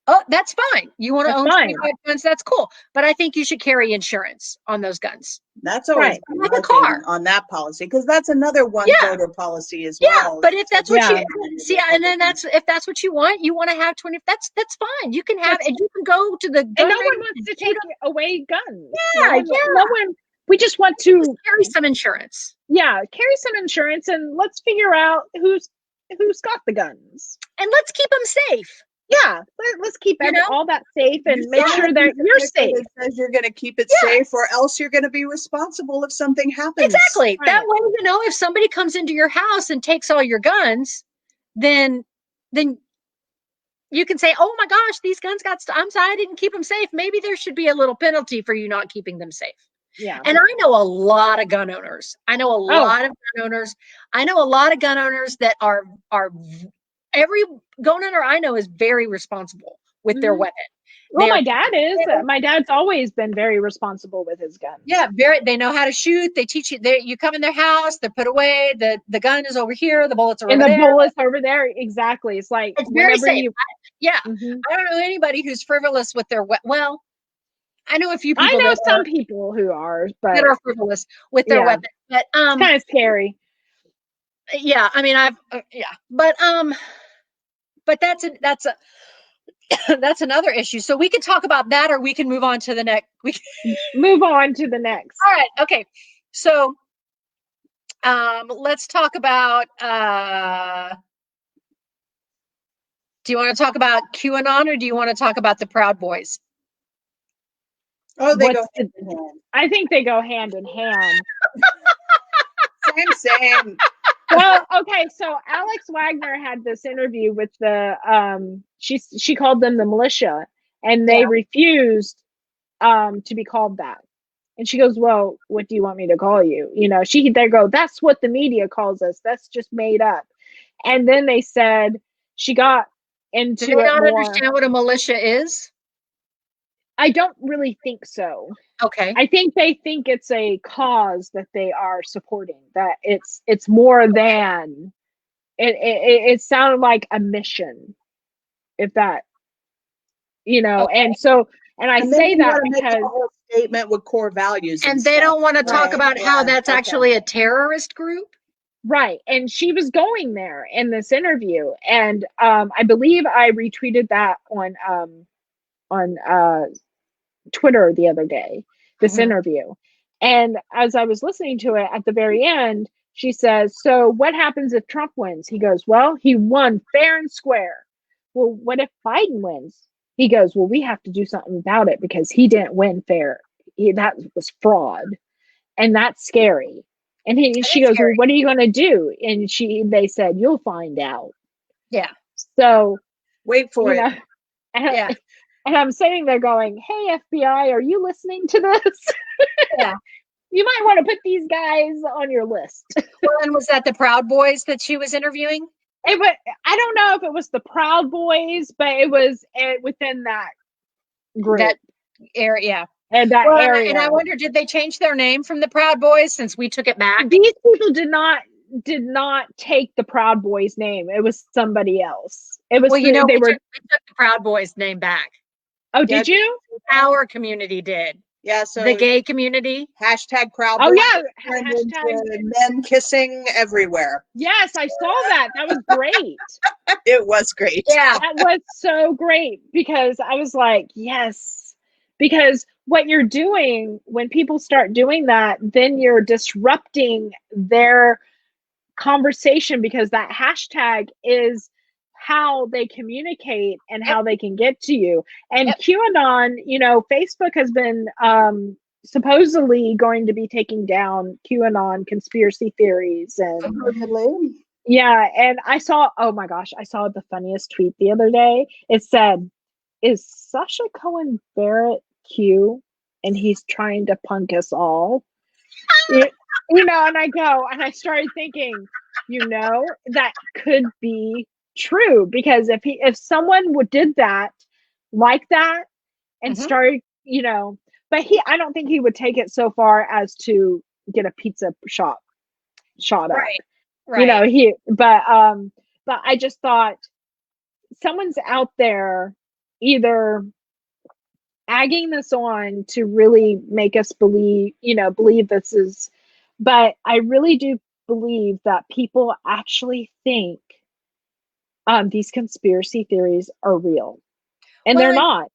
Oh, that's fine. You want to own 25 guns? That's cool. But I think you should carry insurance on those guns. That's always like a car on that policy, because that's another one voter policy as well. Yeah, but if that's what you see, and then if that's what you want to have 20. That's fine. You can have, and you can go to the gun. And no one wants to take away guns. Yeah, no one. We just want to carry some insurance. Yeah, carry some insurance, and let's figure out who's got the guns, and let's keep them safe. Yeah, let's keep all that safe and make sure that you're safe. It says you're going to keep it safe, or else you're going to be responsible if something happens. Exactly. Right. That way, if somebody comes into your house and takes all your guns, then you can say, "Oh my gosh, these guns got I'm sorry, I didn't keep them safe." Maybe there should be a little penalty for you not keeping them safe. Yeah. And I know a lot of gun owners. I know a lot of gun owners. I know a lot of gun owners that are every gun owner I know is very responsible with their weapon. Well, my dad is. My dad's always been very responsible with his gun. Yeah, they know how to shoot. They teach you. You come in their house, they're put away. The gun is over here. The bullets are over there. And the bullets over there. Exactly. It's like it's very safe. I don't know anybody who's frivolous with their well. I know a few people. I know some people who are, but that are frivolous with their weapon. But it's kind of scary. Yeah, I mean, but that's another issue. So we can talk about that, or we can move on to the next. We can move on to the next. All right. Okay. So, let's talk about. Do you want to talk about QAnon, or do you want to talk about the Proud Boys? Oh, they go hand in hand. I think they go hand in hand. Same. Well, okay, so Alex Wagner had this interview with the she called them the militia, and they refused to be called that. And she goes, "Well, what do you want me to call you?" They go, "That's what the media calls us. That's just made up." And then they said she got into Do they not understand what a militia is? I don't really think so. Okay. I think they think it's a cause that they are supporting, that it's more than it sounded like a mission, if that, and so, and I say that because a whole statement with core values, and they don't want to talk about how that's actually a terrorist group. Right. And she was going there in this interview. And I believe I retweeted that on Twitter the other day, this Mhm. interview. And as I was listening to it at the very end, she says, "So what happens if Trump wins?" He goes, "Well, he won fair and square." "Well, what if Biden wins?" He goes, "Well, we have to do something about it because he didn't win fair. That was fraud." And that's scary. And That she is goes, "Well, scary. what are you going to do?" And they said, "You'll find out." Yeah. So, Wait for you it. know, and, Yeah. and I'm sitting there going, "Hey, FBI, are you listening to this? Yeah. You might want to put these guys on your list." Well, and was that the Proud Boys that she was interviewing? It was, I don't know if it was the Proud Boys, but it was within that group That area. Yeah. and that Well, and I area. wonder, did they change their name from the Proud Boys since we took it back? These people did not take the Proud Boys name. It was somebody else. It was Well, you know, they were. we took the Proud Boys name back. Oh, Yeah. did you? Our community did. Yeah, so The gay community. hashtag Proud Oh Boys yeah, turned hashtag. into men kissing everywhere. Yes, I saw that. That was great. It was great. Yeah. That was so great because I was like, yes. Because what you're doing when people start doing that, then you're disrupting their conversation because that hashtag is how they communicate and Yep. how they can get to you. And Yep. QAnon, Facebook has been supposedly going to be taking down QAnon conspiracy theories and Supposedly. yeah, and oh my gosh, I saw the funniest tweet the other day. It said, "Is Sasha Cohen Barrett Q and he's trying to punk us all?" And I started thinking, that could be true because if someone did that like that and Mhm. started, but I don't think he would take it so far as to get a pizza shop shot up. Right. Right. But I just thought someone's out there either agging this on to really make us believe this is, but I really do believe that people actually think these conspiracy theories are real, and Well, they're not,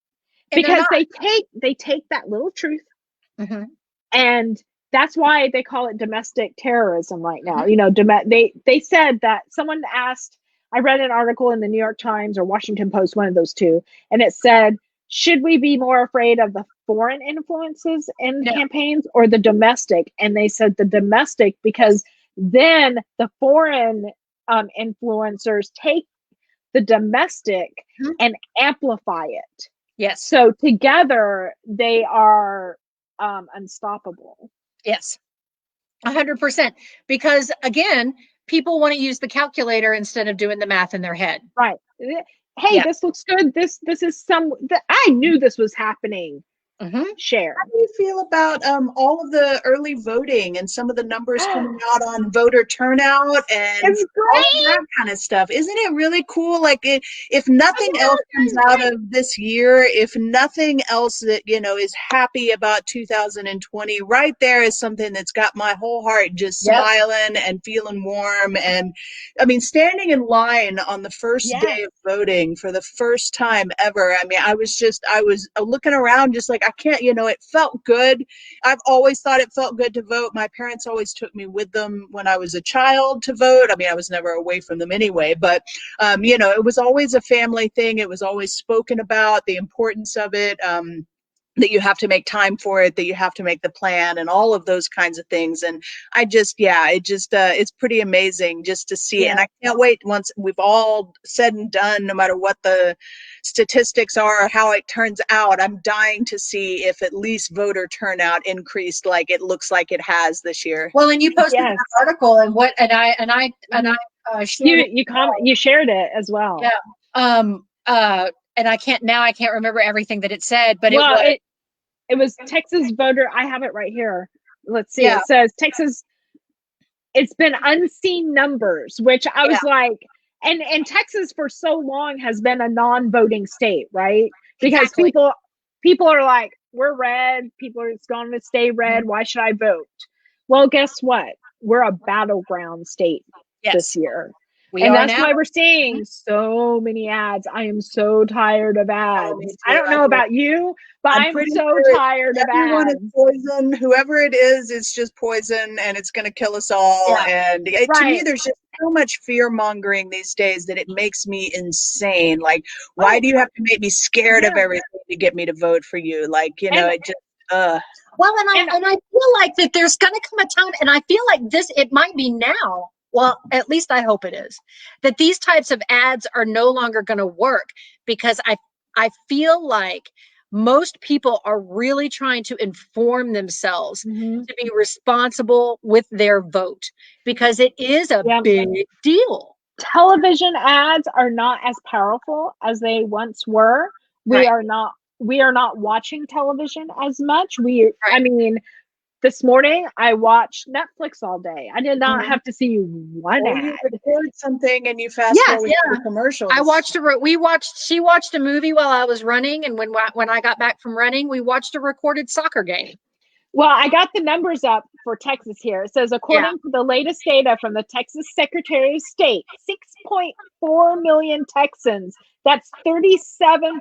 and they're because not. they take that little truth, Mhm. and that's why they call it domestic terrorism right now. Mhm. They said that someone asked. I read an article in the New York Times or Washington Post, one of those two, and it said, "Should we be more afraid of the foreign influences in No. campaigns or the domestic?" And they said the domestic because then the foreign influencers take the domestic Mhm. and amplify it. Yes. So together they are unstoppable. Yes. 100%. Because again, people want to use the calculator instead of doing the math in their head. Right. Hey, Yeah. this looks good. This is I knew this was happening. Mhm. Share. How do you feel about all of the early voting and some of the numbers coming out on voter turnout and It's all of great. that kind of stuff? Isn't it really cool? Like, if nothing I else know, comes out of this year, if nothing else that is happy about 2020, right there is something that's got my whole heart just Yep. smiling and feeling warm. And I mean, standing in line on the first Yes. day of voting for the first time ever. I mean, I was looking around just like, I can't, it felt good. I've always thought it felt good to vote. My parents always took me with them when I was a child to vote. I mean, I was never away from them anyway, but it was always a family thing. It was always spoken about, the importance of it. That you have to make time for it, that you have to make the plan and all of those kinds of things. And it's pretty amazing just to see. Yeah. And I can't wait once we've all said and done, no matter what the statistics are or how it turns out. I'm dying to see if at least voter turnout increased like it looks like it has this year. Well, and you posted Yes. that article and I shared it. You shared it as well. Yeah. And I can't remember everything that it said, but Well, it it was Texas voter. I have it right here. Let's see. Yeah. It says Texas. It's been unseen numbers, which I was like, and Texas for so long has been a non-voting state, right? Because Exactly. people are like, we're red. It's going to stay red. Why should I vote? Well, guess what? we're a battleground state this year. We and are that's now. why we're seeing so many ads. I am so tired of ads. me I too. don't know about you, but I'm pretty so sure tired of everyone ads. is poison. Whoever it is, it's just poison, and it's going to kill us all. Yeah. And to me, Right. there's just so much fear mongering these days that it makes me insane. Like, why do you have to make me scared of Yeah. everything to get me to vote for you? Like, you know, And- it just. Well, and I feel like that there's going to come a time, and I feel like it might be now. Well, at least I hope it is, that these types of ads are no longer going to work, because I feel like most people are really trying to inform themselves to be responsible with their vote, because it is a big deal. Television ads are not as powerful as they once were. We are not watching television as much. I mean, this morning I watched Netflix all day. I did not have to see one ad. You record something and you fast forward to the commercials. She watched a movie while I was running, and when I got back from running, we watched a recorded soccer game. Well, I got the numbers up for Texas here. It says, according to the latest data from the Texas Secretary of State, 6.4 million Texans, that's 37%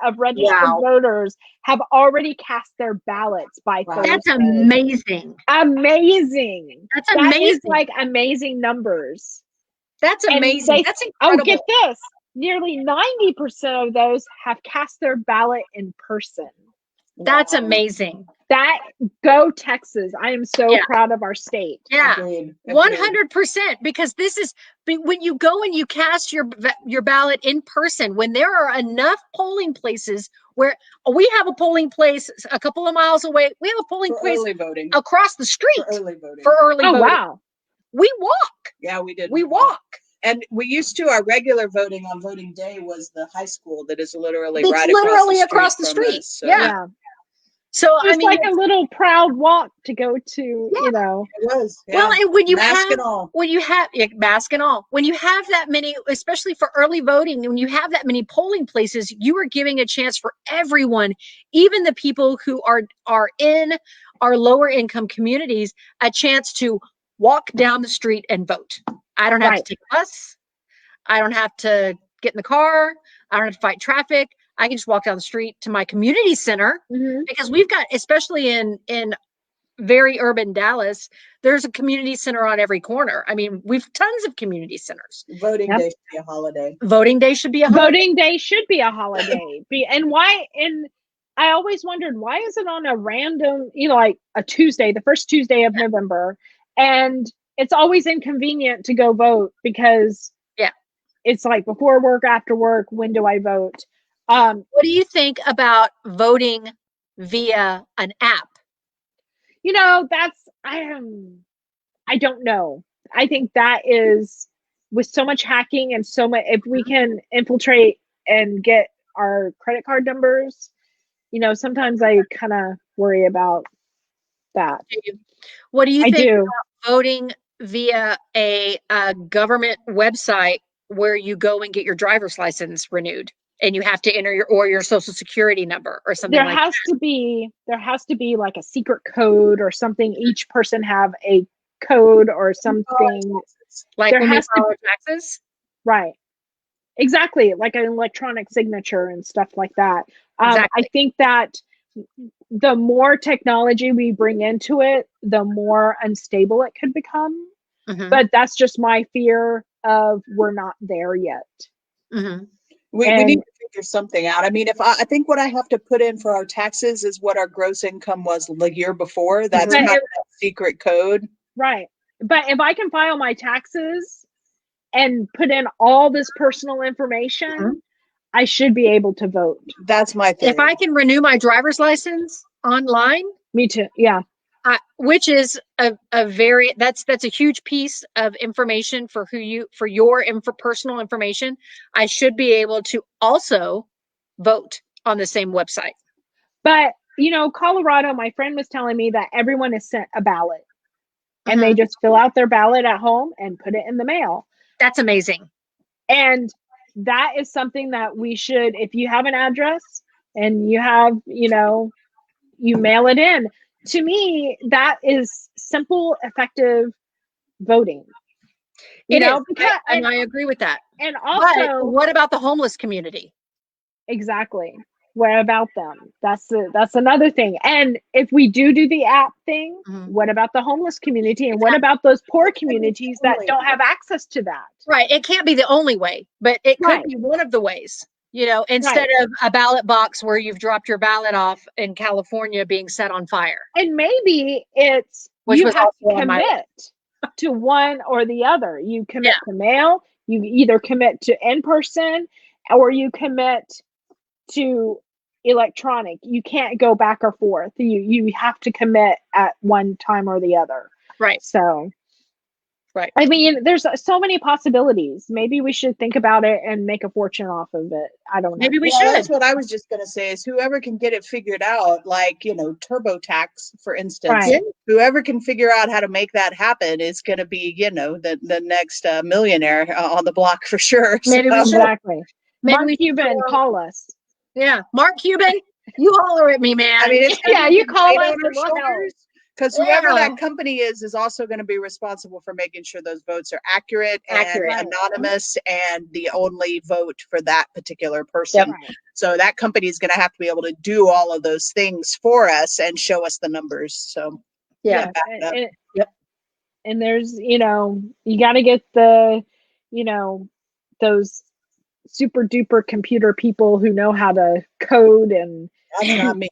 of registered voters, have already cast their ballots by Thursday. That's amazing. Amazing. That's amazing. That is like amazing numbers. That's amazing. That's incredible. Oh, get this. Nearly 90% of those have cast their ballot in person. That's amazing. Go Texas. I am so proud of our state. Yeah. 100%, because this is when you go and you cast your ballot in person, when there are enough polling places where we have a polling place a couple of miles away. We have a polling place early voting across the street for early voting. Wow. We walk. Yeah, we did. We walk. And we used to, our regular voting on voting day was the high school that is literally across the street. Us, so. Yeah. So it's like a little proud walk to go to, you know. It was. Yeah. Well, and when you mask have and all. Mask and all, when you have that many, especially for early voting, when you have that many polling places, you are giving a chance for everyone, even the people who are in our lower income communities, a chance to walk down the street and vote. I don't have to take a bus. I don't have to get in the car. I don't have to fight traffic. I can just walk down the street to my community center, because we've got, especially in very urban Dallas, there's a community center on every corner. I mean, we've tons of community centers. Voting day should be a holiday. Voting day should be a holiday. Voting day should be a holiday. And why? And I always wondered, why is it on a random, like a Tuesday, the first Tuesday of November? And it's always inconvenient to go vote, because it's like before work, after work, when do I vote? What do you think about voting via an app? I don't know. I think that is, with so much hacking and so much, if we can infiltrate and get our credit card numbers, sometimes I kind of worry about that. What do you think about voting via a government website where you go and get your driver's license renewed, and you have to enter your social security number or something like that? There has to be like a secret code or something. Each person have a code or something. Like when we file taxes? Right. Exactly. Like an electronic signature and stuff like that. Exactly. I think that the more technology we bring into it, the more unstable it could become. But that's just my fear of, we're not there yet. We need to figure something out. I mean, I think what I have to put in for our taxes is what our gross income was the year before. That's not that secret code. Right. But if I can file my taxes and put in all this personal information, I should be able to vote. That's my thing. If I can renew my driver's license online. Me too. Yeah. Which is that's a huge piece of information for your personal information. I should be able to also vote on the same website. But Colorado, my friend was telling me that everyone is sent a ballot, and they just fill out their ballot at home and put it in the mail. That's amazing. And that is something that we should, if you have an address and you have, you mail it in. To me, that is simple, effective, voting. It is, because, and I agree with that. and But also, what about the homeless community? exactly. What about them? That's another thing. And if we do the app thing, what about the homeless community? And what about those poor communities that don't have access to that? Right. It can't be the only way, but it could be one of the ways. Instead of a ballot box where you've dropped your ballot off in California being set on fire. And maybe it's you have to commit to one or the other. You commit to mail, you either commit to in person, or you commit to electronic. You can't go back or forth. You have to commit at one time or the other. Right. So right. I mean, there's so many possibilities. Maybe we should think about it and make a fortune off of it. I don't know. Maybe we should. That's what I was just going to say is whoever can get it figured out, like, TurboTax, for instance, Right. Whoever can figure out how to make that happen is going to be, the next millionaire on the block for sure. Maybe we should. Exactly. Maybe Mark Cuban, call us. Yeah. Mark Cuban, you holler at me, man. I mean, it's you call us and we'll help. Because whoever that company is also going to be responsible for making sure those votes are accurate. And anonymous and the only vote for that particular person. Yep. So that company is going to have to be able to do all of those things for us and show us the numbers. So yep. And there's, you got to get the, those super duper computer people who know how to code, and that's not me.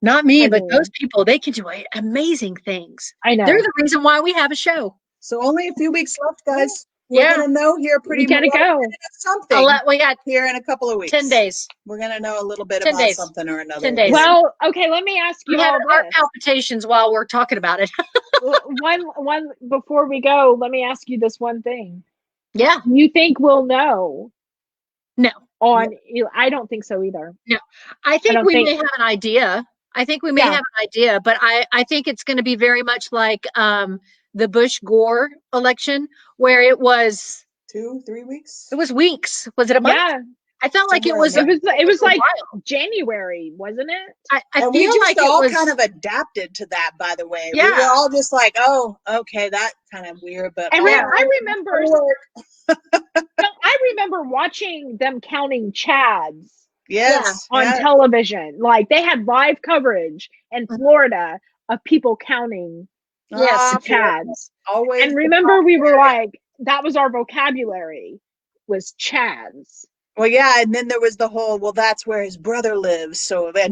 Not me, but those people, they can do amazing things. I know. They're the reason why we have a show. So only a few weeks left, guys. We're going to know here pretty much. We gotta go. Something. We got here in a couple of weeks. 10 days. We're going to know a little bit about something or another. 10 days. Well, okay, let me ask you we all have heart palpitations while we're talking about it. one before we go, let me ask you this one thing. Yeah. You think we'll know? No. I don't think so either. No. I think we may have an idea. I think we may have an idea, but I think it's going to be very much like the Bush-Gore election, where it was 2-3 weeks. It was weeks. Was it a month? Yeah. I felt like it was like January, wasn't it? I feel we just like all it was kind of adapted to that, by the way. Yeah. We were all just like, oh, okay, that kind of weird, but I remember I remember watching them counting Chads. Yes. On television. Like they had live coverage in Florida of people counting Chads. Always. And remember we were like, that was our vocabulary, was Chads. Well, yeah, and then there was the whole, well, that's where his brother lives. So then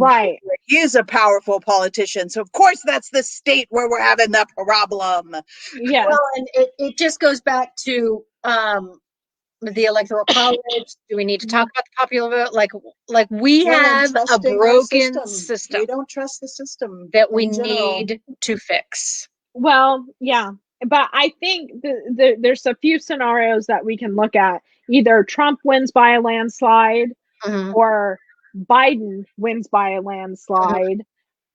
he is a powerful politician. So of course that's the state where we're having the problem. Yeah. Well, and it just goes back to the electoral college. Do we need to talk about the popular vote? Like we have a broken system. We don't trust the system that we need to fix. Well, yeah, but I think there's a few scenarios that we can look at. Either Trump wins by a landslide, or Biden wins by a landslide,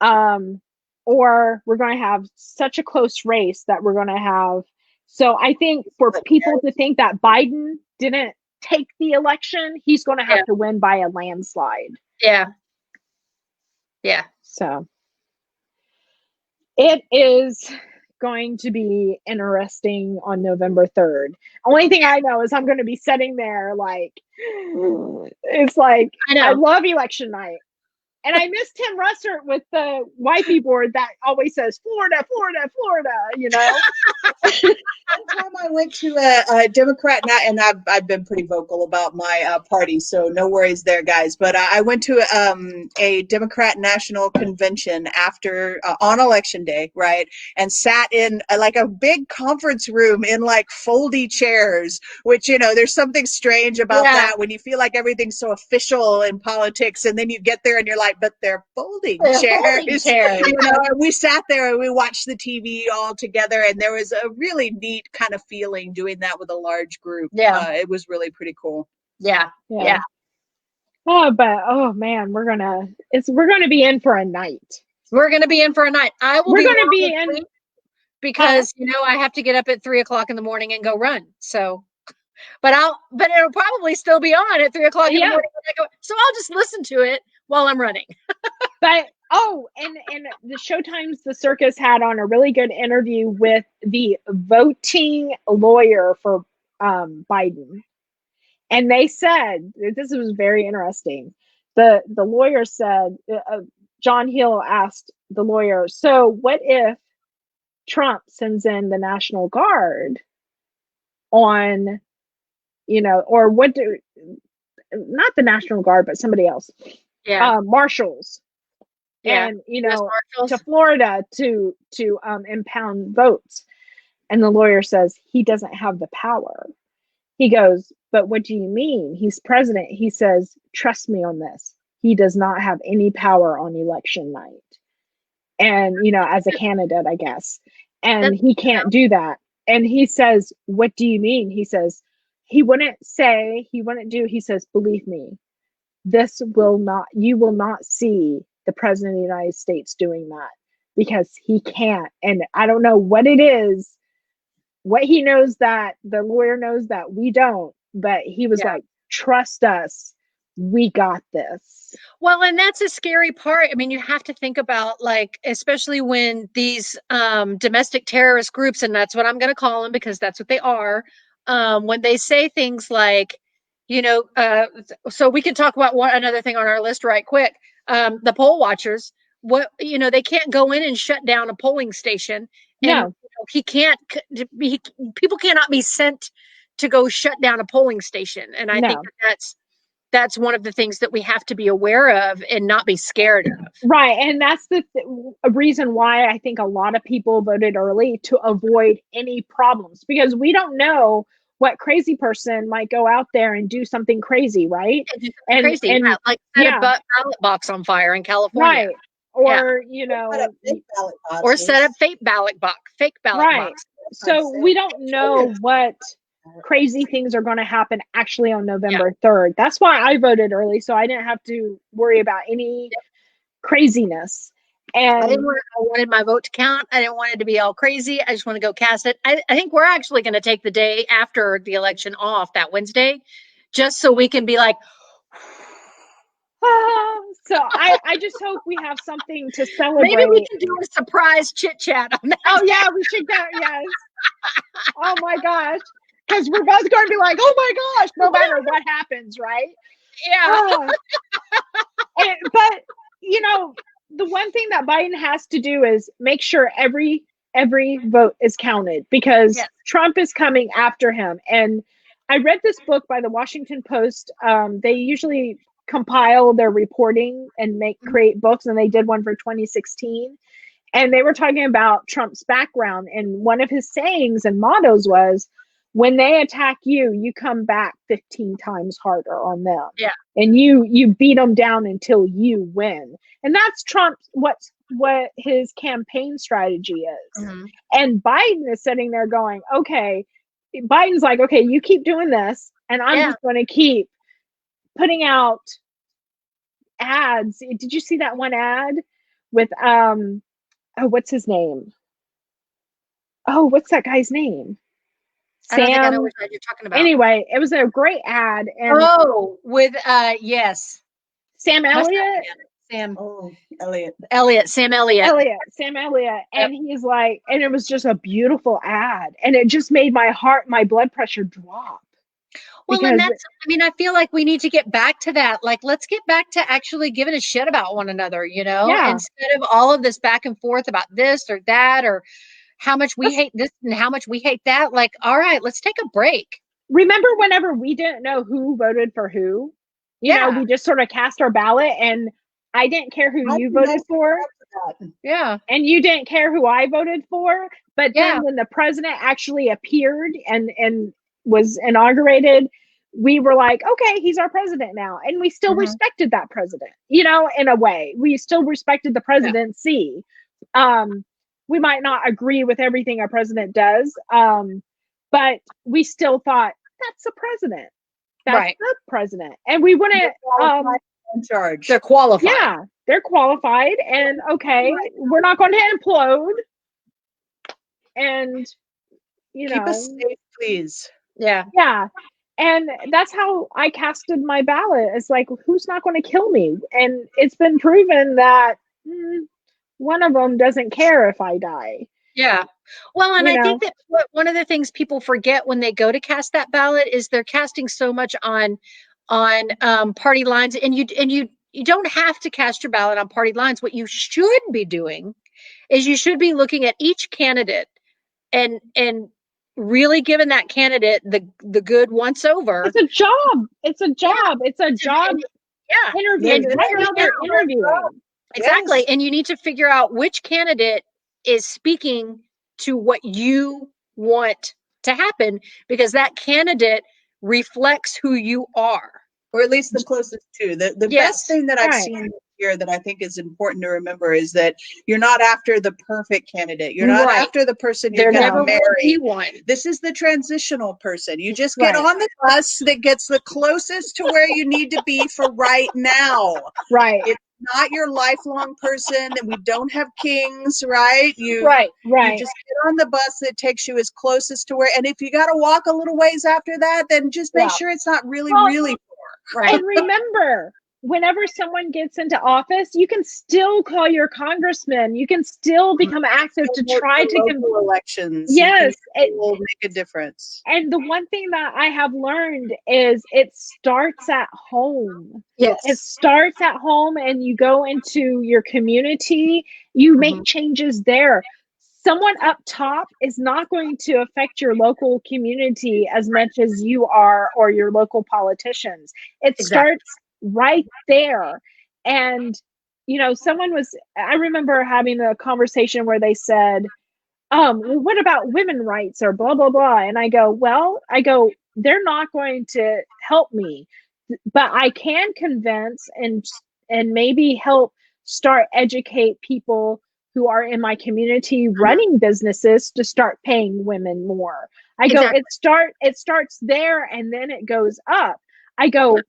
or we're going to have such a close race that we're going to have. So I think for people to think that Biden didn't take the election, he's going to have to win by a landslide. Yeah. Yeah. So it is going to be interesting on November 3rd. Only thing I know is I'm going to be sitting there like, it's like, I love election night. And I miss Tim Russert with the wifey board that always says Florida, Florida, Florida, One time I went to a Democrat, and I've been pretty vocal about my party, so no worries there, guys. But I went to a Democrat national convention after on election day, right? And sat in like a big conference room in like foldy chairs, which, there's something strange about that when you feel like everything's so official in politics, and then you get there and you're like, but they're folding chairs. And we sat there and we watched the TV all together, and there was a really neat kind of feeling doing that with a large group. It was really pretty cool. Yeah. Oh man, we're gonna be in for a night. We're gonna be in for a night. We're gonna be in because I have to get up at 3:00 in the morning and go run. So but it'll probably still be on at 3:00 in the morning when I go. So I'll just listen to it while I'm running. But Oh, and the Showtime's The Circus had on a really good interview with the voting lawyer for Biden. And they said, this was very interesting. The lawyer said, John Hill asked the lawyer, so what if Trump sends in the National Guard on, or what do, not the National Guard, but somebody else, marshals, and to Florida to impound votes. And the lawyer says he doesn't have the power. He goes, but what do you mean? He's president. He says, trust me on this. He does not have any power on election night. And, as a candidate, I guess. And he can't do that. And he says, what do you mean? He says, he says, believe me, you will not see the president of the United States doing that because he can't. And I don't know what it is, what he knows that the lawyer knows that we don't, but he was like, trust us, we got this. Well, and that's a scary part. I mean, you have to think about, like, especially when these domestic terrorist groups, and that's what I'm going to call them because that's what they are, when they say things like, so we can talk about another thing on our list right quick. The poll watchers, they can't go in and shut down a polling station. And he can't, people cannot be sent to go shut down a polling station. And I think that's one of the things that we have to be aware of and not be scared of. Right. And that's a reason why I think a lot of people voted early, to avoid any problems, because we don't know what crazy person might go out there and do something crazy, right? Like set a ballot box on fire in California. Right. Or, or set up fake ballot box. So we don't know what crazy things are going to happen actually on November 3rd. That's why I voted early, so I didn't have to worry about any craziness. And I wanted my vote to count. I didn't want it to be all crazy. I just want to go cast it. I think we're actually going to take the day after the election off, that Wednesday, just so we can be like, so I just hope we have something to celebrate. Maybe we can do a surprise chit chat on that. Oh yeah, we should go. Yes. Oh my gosh. Because we're both going to be like, oh my gosh, no matter what happens, right? Yeah. But the one thing that Biden has to do is make sure every vote is counted, because Trump is coming after him. And I read this book by the Washington Post. They usually compile their reporting and create books, and they did one for 2016. And they were talking about Trump's background, and one of his sayings and mottos was, when they attack you, you come back 15 times harder on them. Yeah. And you beat them down until you win. And that's Trump's, what his campaign strategy is. Mm-hmm. And Biden is sitting there going, okay, Biden's like, okay, you keep doing this, and I'm just going to keep putting out ads. Did you see that one ad with, what's his name? Oh, what's that guy's name? Sam. I don't think I know which ad you're talking about. Anyway, it was a great ad. And with yes, Sam Elliott. Sam Elliott. Sam Elliott. And he's like, and it was just a beautiful ad, and it just made my blood pressure drop. Well, and I feel like we need to get back to that. Like, let's get back to actually giving a shit about one another, instead of all of this back and forth about this or that, or how much we hate this and how much we hate that. Like, all right, let's take a break. Remember whenever we didn't know who voted for who? We just sort of cast our ballot, and I didn't care who you voted for. Yeah. And you didn't care who I voted for. But then when the president actually appeared and was inaugurated, we were like, okay, he's our president now. And we still respected that president, in a way. We still respected the presidency. We might not agree with everything our president does, but we still thought, that's the president. That's the president. And we wouldn't in charge. They're qualified. Yeah, they're qualified. And okay, we're not going to implode. And keep us safe, please. Yeah. Yeah. And that's how I casted my ballot. It's like, who's not going to kill me? And it's been proven that one of them doesn't care if I die. Yeah. Well, and You I know, think that one of the things people forget when they go to cast that ballot is they're casting so much on party lines, and you don't have to cast your ballot on party lines. What you should be doing is you should be looking at each candidate and really giving that candidate the good once over. it's a job. It's a job. It's a job Yeah. interview. And Right now they're interviewing. exactly. Yes. And you need to figure out which candidate is speaking to what you want to happen, because that candidate reflects who you are. Or at least the closest to. The Yes, best thing that I've right. seen this year that I think is important to remember is that you're not after the perfect candidate. You're not Right. after the person There you're going never to will be marry. one. This is the transitional person. You just get Right. on the bus that gets the closest to where you need to be for right now. Right. It's not your lifelong person, that we don't have kings, right? You Right. Right. just get on the bus that takes you as closest to where, and if you got to walk a little ways after that, then just make Yeah. sure it's not really, Well, really Right. And remember, whenever someone gets into office, you can still call your congressman. You can still become active to try to local elections. Yes, it will make a difference. and the one thing that I have learned is it starts at home. Yes. It starts at home, and you go into your community, you make changes there. Someone up top is not going to affect your local community as much as you are, or your local politicians. It Exactly. starts right there. And, I remember having a conversation where they said, well, what about women rights or blah, blah, blah. And I go, they're not going to help me, but I can convince and maybe help start educate people who are in my community running businesses to start paying women more. I go, it starts there and then it goes up. I go,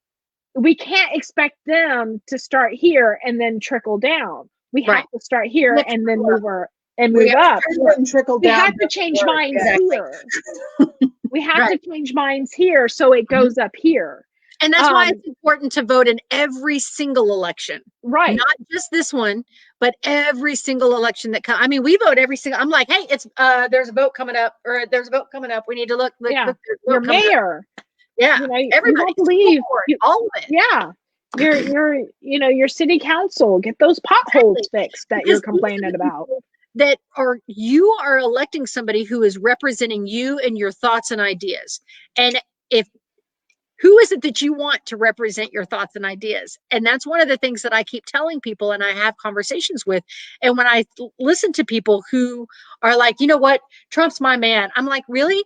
we can't expect them to start here and then trickle down. We have to start here and then move up. We have to change minds here. We have to change minds here so it goes up here. And that's why it's important to vote in every single election. Right. Not just this one, but every single election that comes. I mean, we vote every single. I'm like, hey, it's there's a vote coming up, or there's a vote coming up. We need to look. Look your mayor. Up. Yeah. Everybody. You won't believe all of it. Yeah. Your city council, get those potholes fixed that you're complaining about. That you are electing somebody who is representing you and your thoughts and ideas. And who is it that you want to represent your thoughts and ideas? And that's one of the things that I keep telling people, and I have conversations with. And when I listen to people who are like, you know what, Trump's my man, I'm like, really?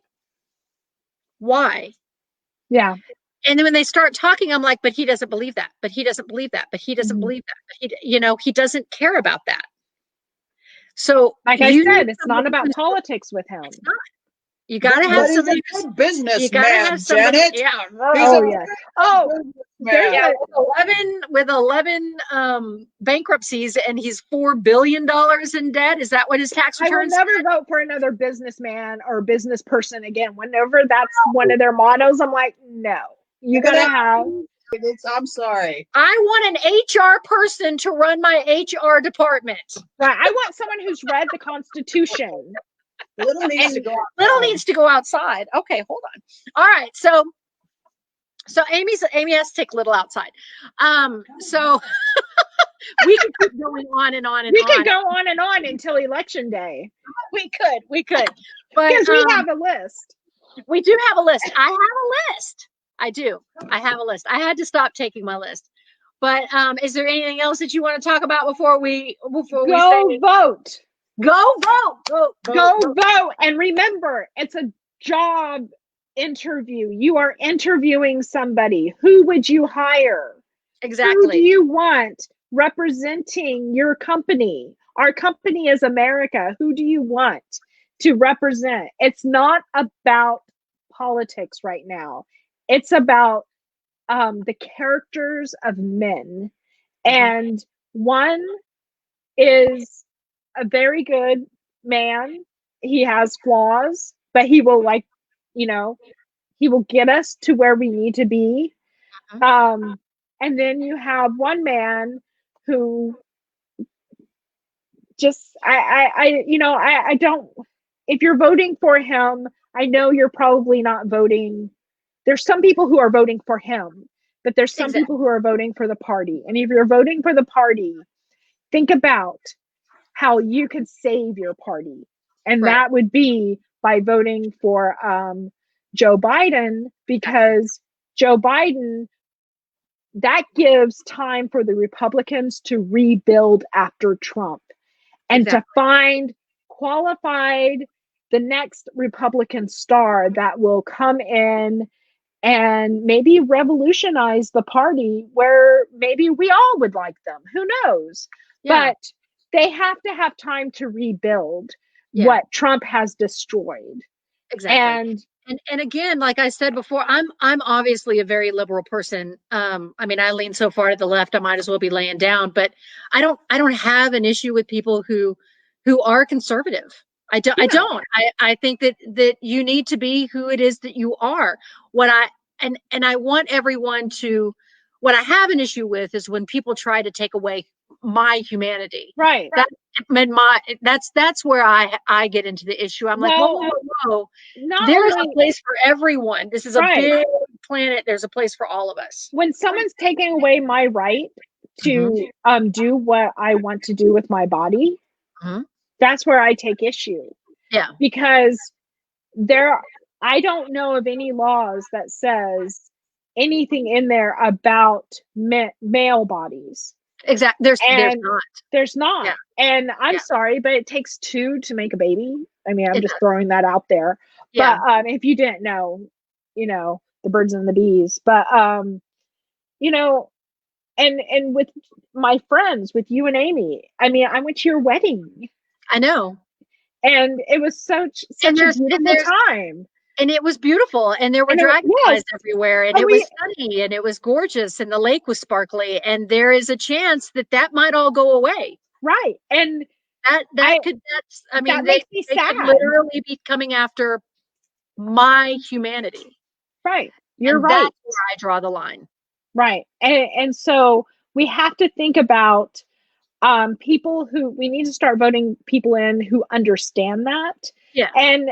Why? Yeah. And then when they start talking, I'm like, but he doesn't believe that, but he doesn't believe that, but he doesn't believe that. He doesn't care about that. So like I said, it's not about politics with him. It's not. You gotta have somebody. Business. You gotta have somebody. Janet. Yeah. With 11 bankruptcies, and he's $4 billion in debt. Is that what his tax returns? I will never vote for another businessman or business person again. Whenever that's one of their mottos, I'm like, no. You gotta have. I'm sorry. I want an HR person to run my HR department. Right. I want someone who's read the Constitution. Little needs to go outside. Okay, hold on. All right, so Amy has to take Little outside. So we could keep going on and on and we on. We could go on and on until election day. We could. But because we have a list. We do have a list. I have a list. I do. I have a list. I had to stop taking my list. But is there anything else that you want to talk about before we go vote? Go vote. Go vote. And remember, it's a job interview. You are interviewing somebody. Who would you hire? Exactly. Who do you want representing your company? Our company is America. Who do you want to represent? It's not about politics right now. It's about the characters of men. And one is a very good man. He has flaws, but he will he will get us to where we need to be. And then you have one man who just I don't, if you're voting for him, I know you're probably not voting. There's some people who are voting for him, but there's some Exactly. people who are voting for the party. And if you're voting for the party, think about how you could save your party. And Right. that would be by voting for Joe Biden, because Joe Biden, that gives time for the Republicans to rebuild after Trump and Exactly. to find qualified, the next Republican star that will come in and maybe revolutionize the party where maybe we all would like them. Who knows? Yeah. But they have to have time to rebuild Yeah. what Trump has destroyed. Exactly. And again, like I said before, I'm obviously a very liberal person. I mean, I lean so far to the left, I might as well be laying down. But I don't have an issue with people who are conservative. I don't. Yeah. I don't. I think that you need to be who it is that you are. What I and I want everyone to. What I have an issue with is when people try to take away my humanity. Right. That's where I get into the issue. I'm like, whoa. Not There's only, a place for everyone. This is a Right. big planet. There's a place for all of us. when someone's taking away my right to do what I want to do with my body, Mhm. that's where I take issue. Yeah. Because I don't know of any laws that says anything in there about male bodies. Exactly. There's And not. There's not. Yeah. And I'm Yeah. sorry, but it takes two to make a baby. I mean, I'm It just does. throwing that out there. Yeah. But if you didn't know, the birds and the bees. But and with my friends, with you and Amy, I mean, I went to your wedding I know. and it was such a beautiful time. And it was beautiful. And there were And dragonflies everywhere. And Oh, it was sunny and it was gorgeous. And the lake was sparkly. And there is a chance that might all go away. Right. And I mean, that makes me they sad. could literally be coming after my humanity. Right. You're And right. that's where I draw the line. Right. And so we have to think about people who, we need to start voting people in who understand that. Yeah. And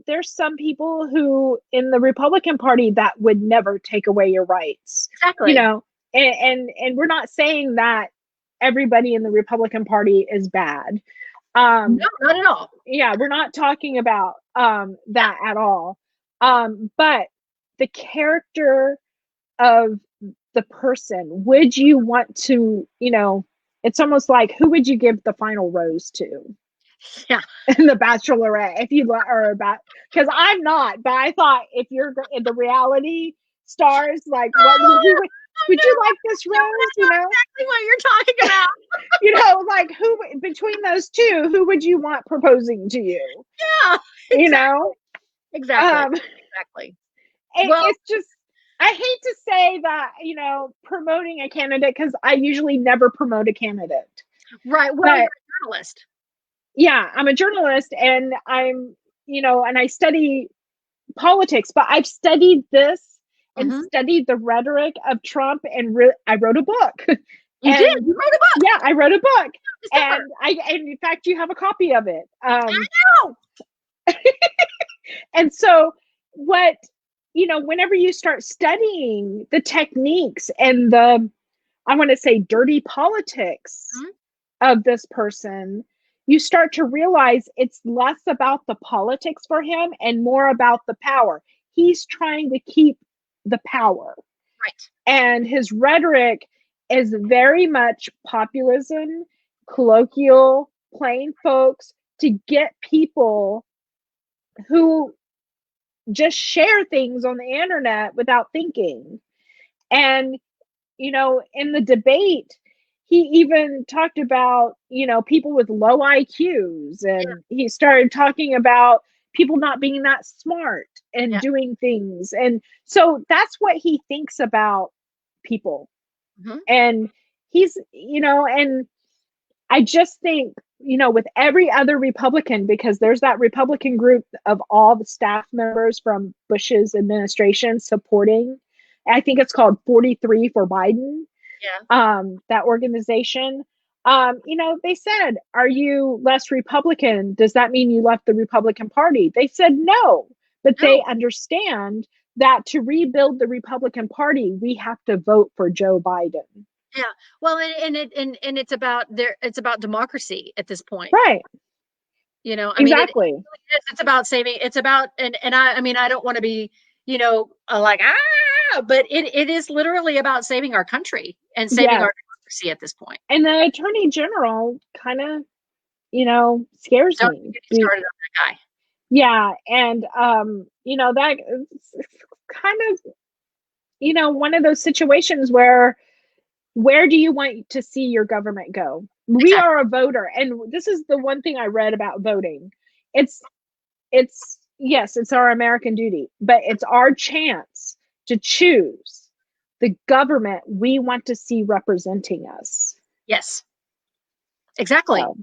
there's some people who in the Republican Party that would never take away your rights. Exactly. And we're not saying that everybody in the Republican Party is bad. No, not at all. Yeah, we're not talking about that at all. But the character of the person, would you want to, it's almost like, who would you give the final rose to? Yeah. In the Bachelorette, if you are about, because I'm not, but I thought if you're in the reality stars, like what would you like this rose? Exactly what you're talking about. Like who between those two, who would you want proposing to you? Yeah. Exactly. Exactly. It's just, I hate to say that, promoting a candidate, because I usually never promote a candidate. Right. Well, you're a journalist. Yeah, I'm a journalist and I'm, and I study politics, but I've studied this and studied the rhetoric of Trump, and I wrote a book. You did? You wrote a book? Yeah, I wrote a book. And in fact, you have a copy of it. I know. And so whenever you start studying the techniques and I want to say dirty politics of this person, you start to realize it's less about the politics for him and more about the power. He's trying to keep the power. Right. And his rhetoric is very much populism, colloquial, plain folks, to get people who just share things on the internet without thinking. And, in the debate, he even talked about, people with low IQs, and he started talking about people not being that smart and doing things. And so that's what he thinks about people. And he's, and I just think, with every other Republican, because there's that Republican group of all the staff members from Bush's administration supporting, I think it's called 43 for Biden. Yeah. That organization. They said, are you less Republican? Does that mean you left the Republican Party? They said no, but they understand that to rebuild the Republican Party, we have to vote for Joe Biden. Yeah. Well, and it's about democracy at this point. Right. I exactly. mean, it's about saving. It's about, and I mean, I don't want to be, like, but it is literally about saving our country and saving our democracy at this point. And the Attorney General kind of, scares Don't me. get me started on that guy. Yeah. And, that kind of, one of those situations where do you want to see your government go? We are a voter. And this is the one thing I read about voting. It's yes, it's our American duty, but it's our chance to choose the government we want to see representing us. Yes. Exactly. So.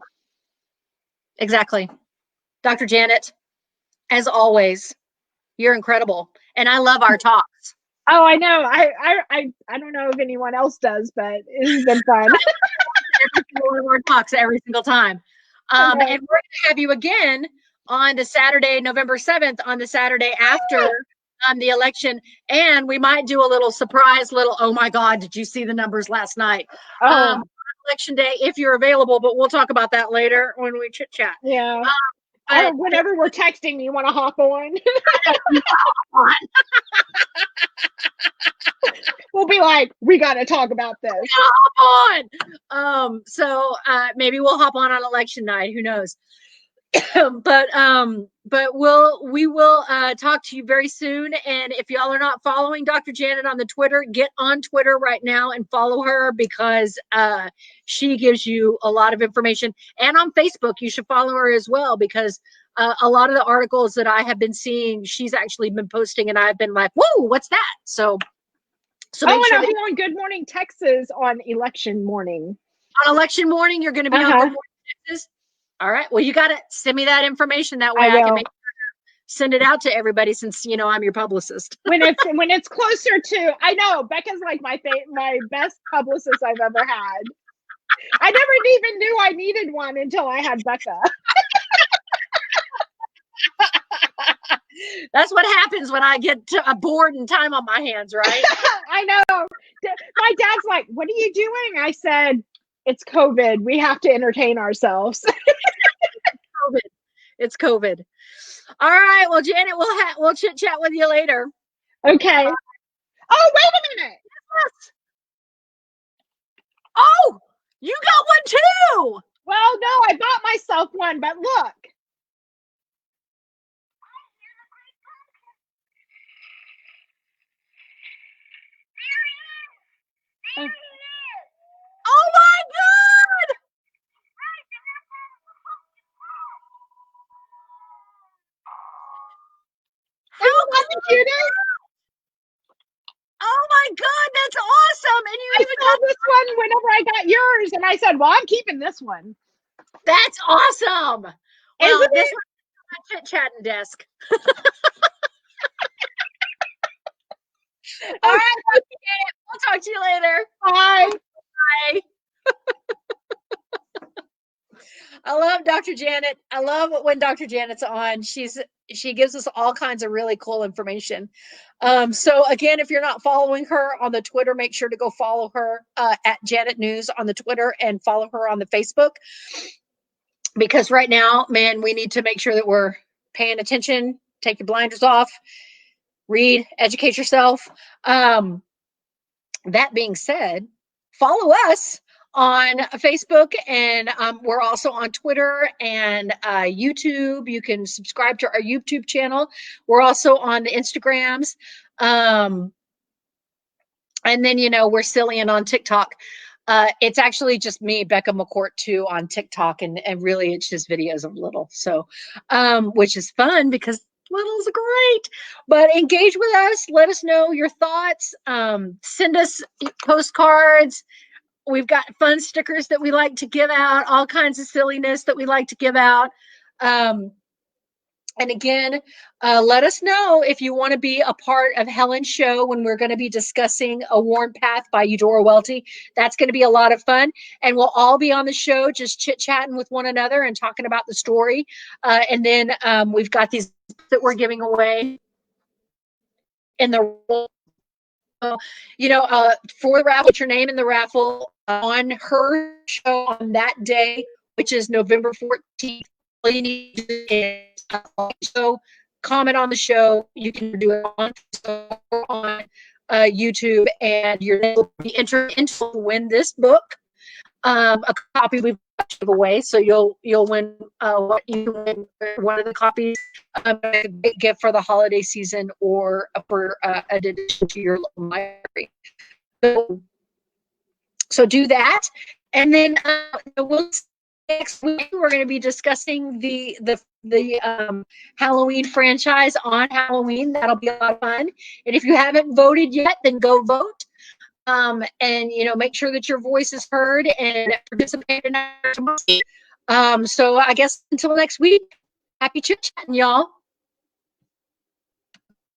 Exactly. Dr. Janet, as always, you're incredible. And I love our talks. Oh, I know. I don't know if anyone else does, but it's been fun. Our talks every single time. And we're going to have you again on the Saturday, November 7th, on the Saturday after the election. And we might do a little surprise, oh my God, did you see the numbers last night? Election day, if you're available, but we'll talk about that later when we chit chat. Yeah. Whenever we're texting, you want to hop on? We'll be like, we got to talk about this. Hop on. So maybe we'll hop on election night. Who knows? but we will talk to you very soon. And if y'all are not following Dr. Janet on the Twitter, get on Twitter right now and follow her, because she gives you a lot of information. And on Facebook, you should follow her as well, because a lot of the articles that I have been seeing, she's actually been posting, and I've been like, whoa, what's that? So make sure that on Good Morning Texas on election morning. On election morning, you're going to be on Good Morning Texas. All right. Well, you got to send me that information. That way I can send it out to everybody, since, I'm your publicist. when it's closer to, I know Becca's like my best publicist I've ever had. I never even knew I needed one until I had Becca. That's what happens when I get bored and time on my hands, right? I know. My dad's like, what are you doing? I said, it's COVID. We have to entertain ourselves. It's COVID. All right. Well, Janet, we'll chit chat with you later. Okay. Oh, wait a minute. Yes. Oh, you got one too. Well, no, I bought myself one, but look. Oh my God! Isn't that the cutest? Oh my God, that's awesome! And you even got this one whenever I got yours, and I said, "Well, I'm keeping this one." That's awesome. Well, Isn't this it? one's my chit-chatting desk. All right, we'll talk to you later. Bye. Bye. I love Dr. Janet. I love when Dr. Janet's on. She gives us all kinds of really cool information. So again, if you're not following her on the Twitter, make sure to go follow her at Janet News on the Twitter, and follow her on the Facebook. Because right now, man, we need to make sure that we're paying attention. Take your blinders off. Read, educate yourself. That being said, follow us on Facebook, and we're also on Twitter and YouTube. You can subscribe to our YouTube channel. We're also on the Instagrams. And then, we're silly and on TikTok. It's actually just me, Becca McCourt, too, on TikTok, and really it's just videos of Little. So, which is fun because Little's great. But engage with us. Let us know your thoughts. Send us postcards. We've got fun stickers that we like to give out, all kinds of silliness that we like to give out. And again, let us know if you want to be a part of Helen's show when we're going to be discussing A Worn Path by Eudora Welty. That's going to be a lot of fun. And we'll all be on the show just chit-chatting with one another and talking about the story. And then we've got these that we're giving away in the for the raffle, put your name in the raffle on her show on that day, which is November 14th. All you need to do is comment on the show. You can do it on Facebook or on YouTube, and your name will be entered into to win this book. A copy we've give away, so you'll win one of the copies, a great gift for the holiday season or for an addition to your local library. So do that, and then next week we're going to be discussing the Halloween franchise on Halloween. That'll be a lot of fun. And if you haven't voted yet, then go vote. And make sure that your voice is heard and participate in our democracy. So I guess until next week, happy chit-chatting, y'all.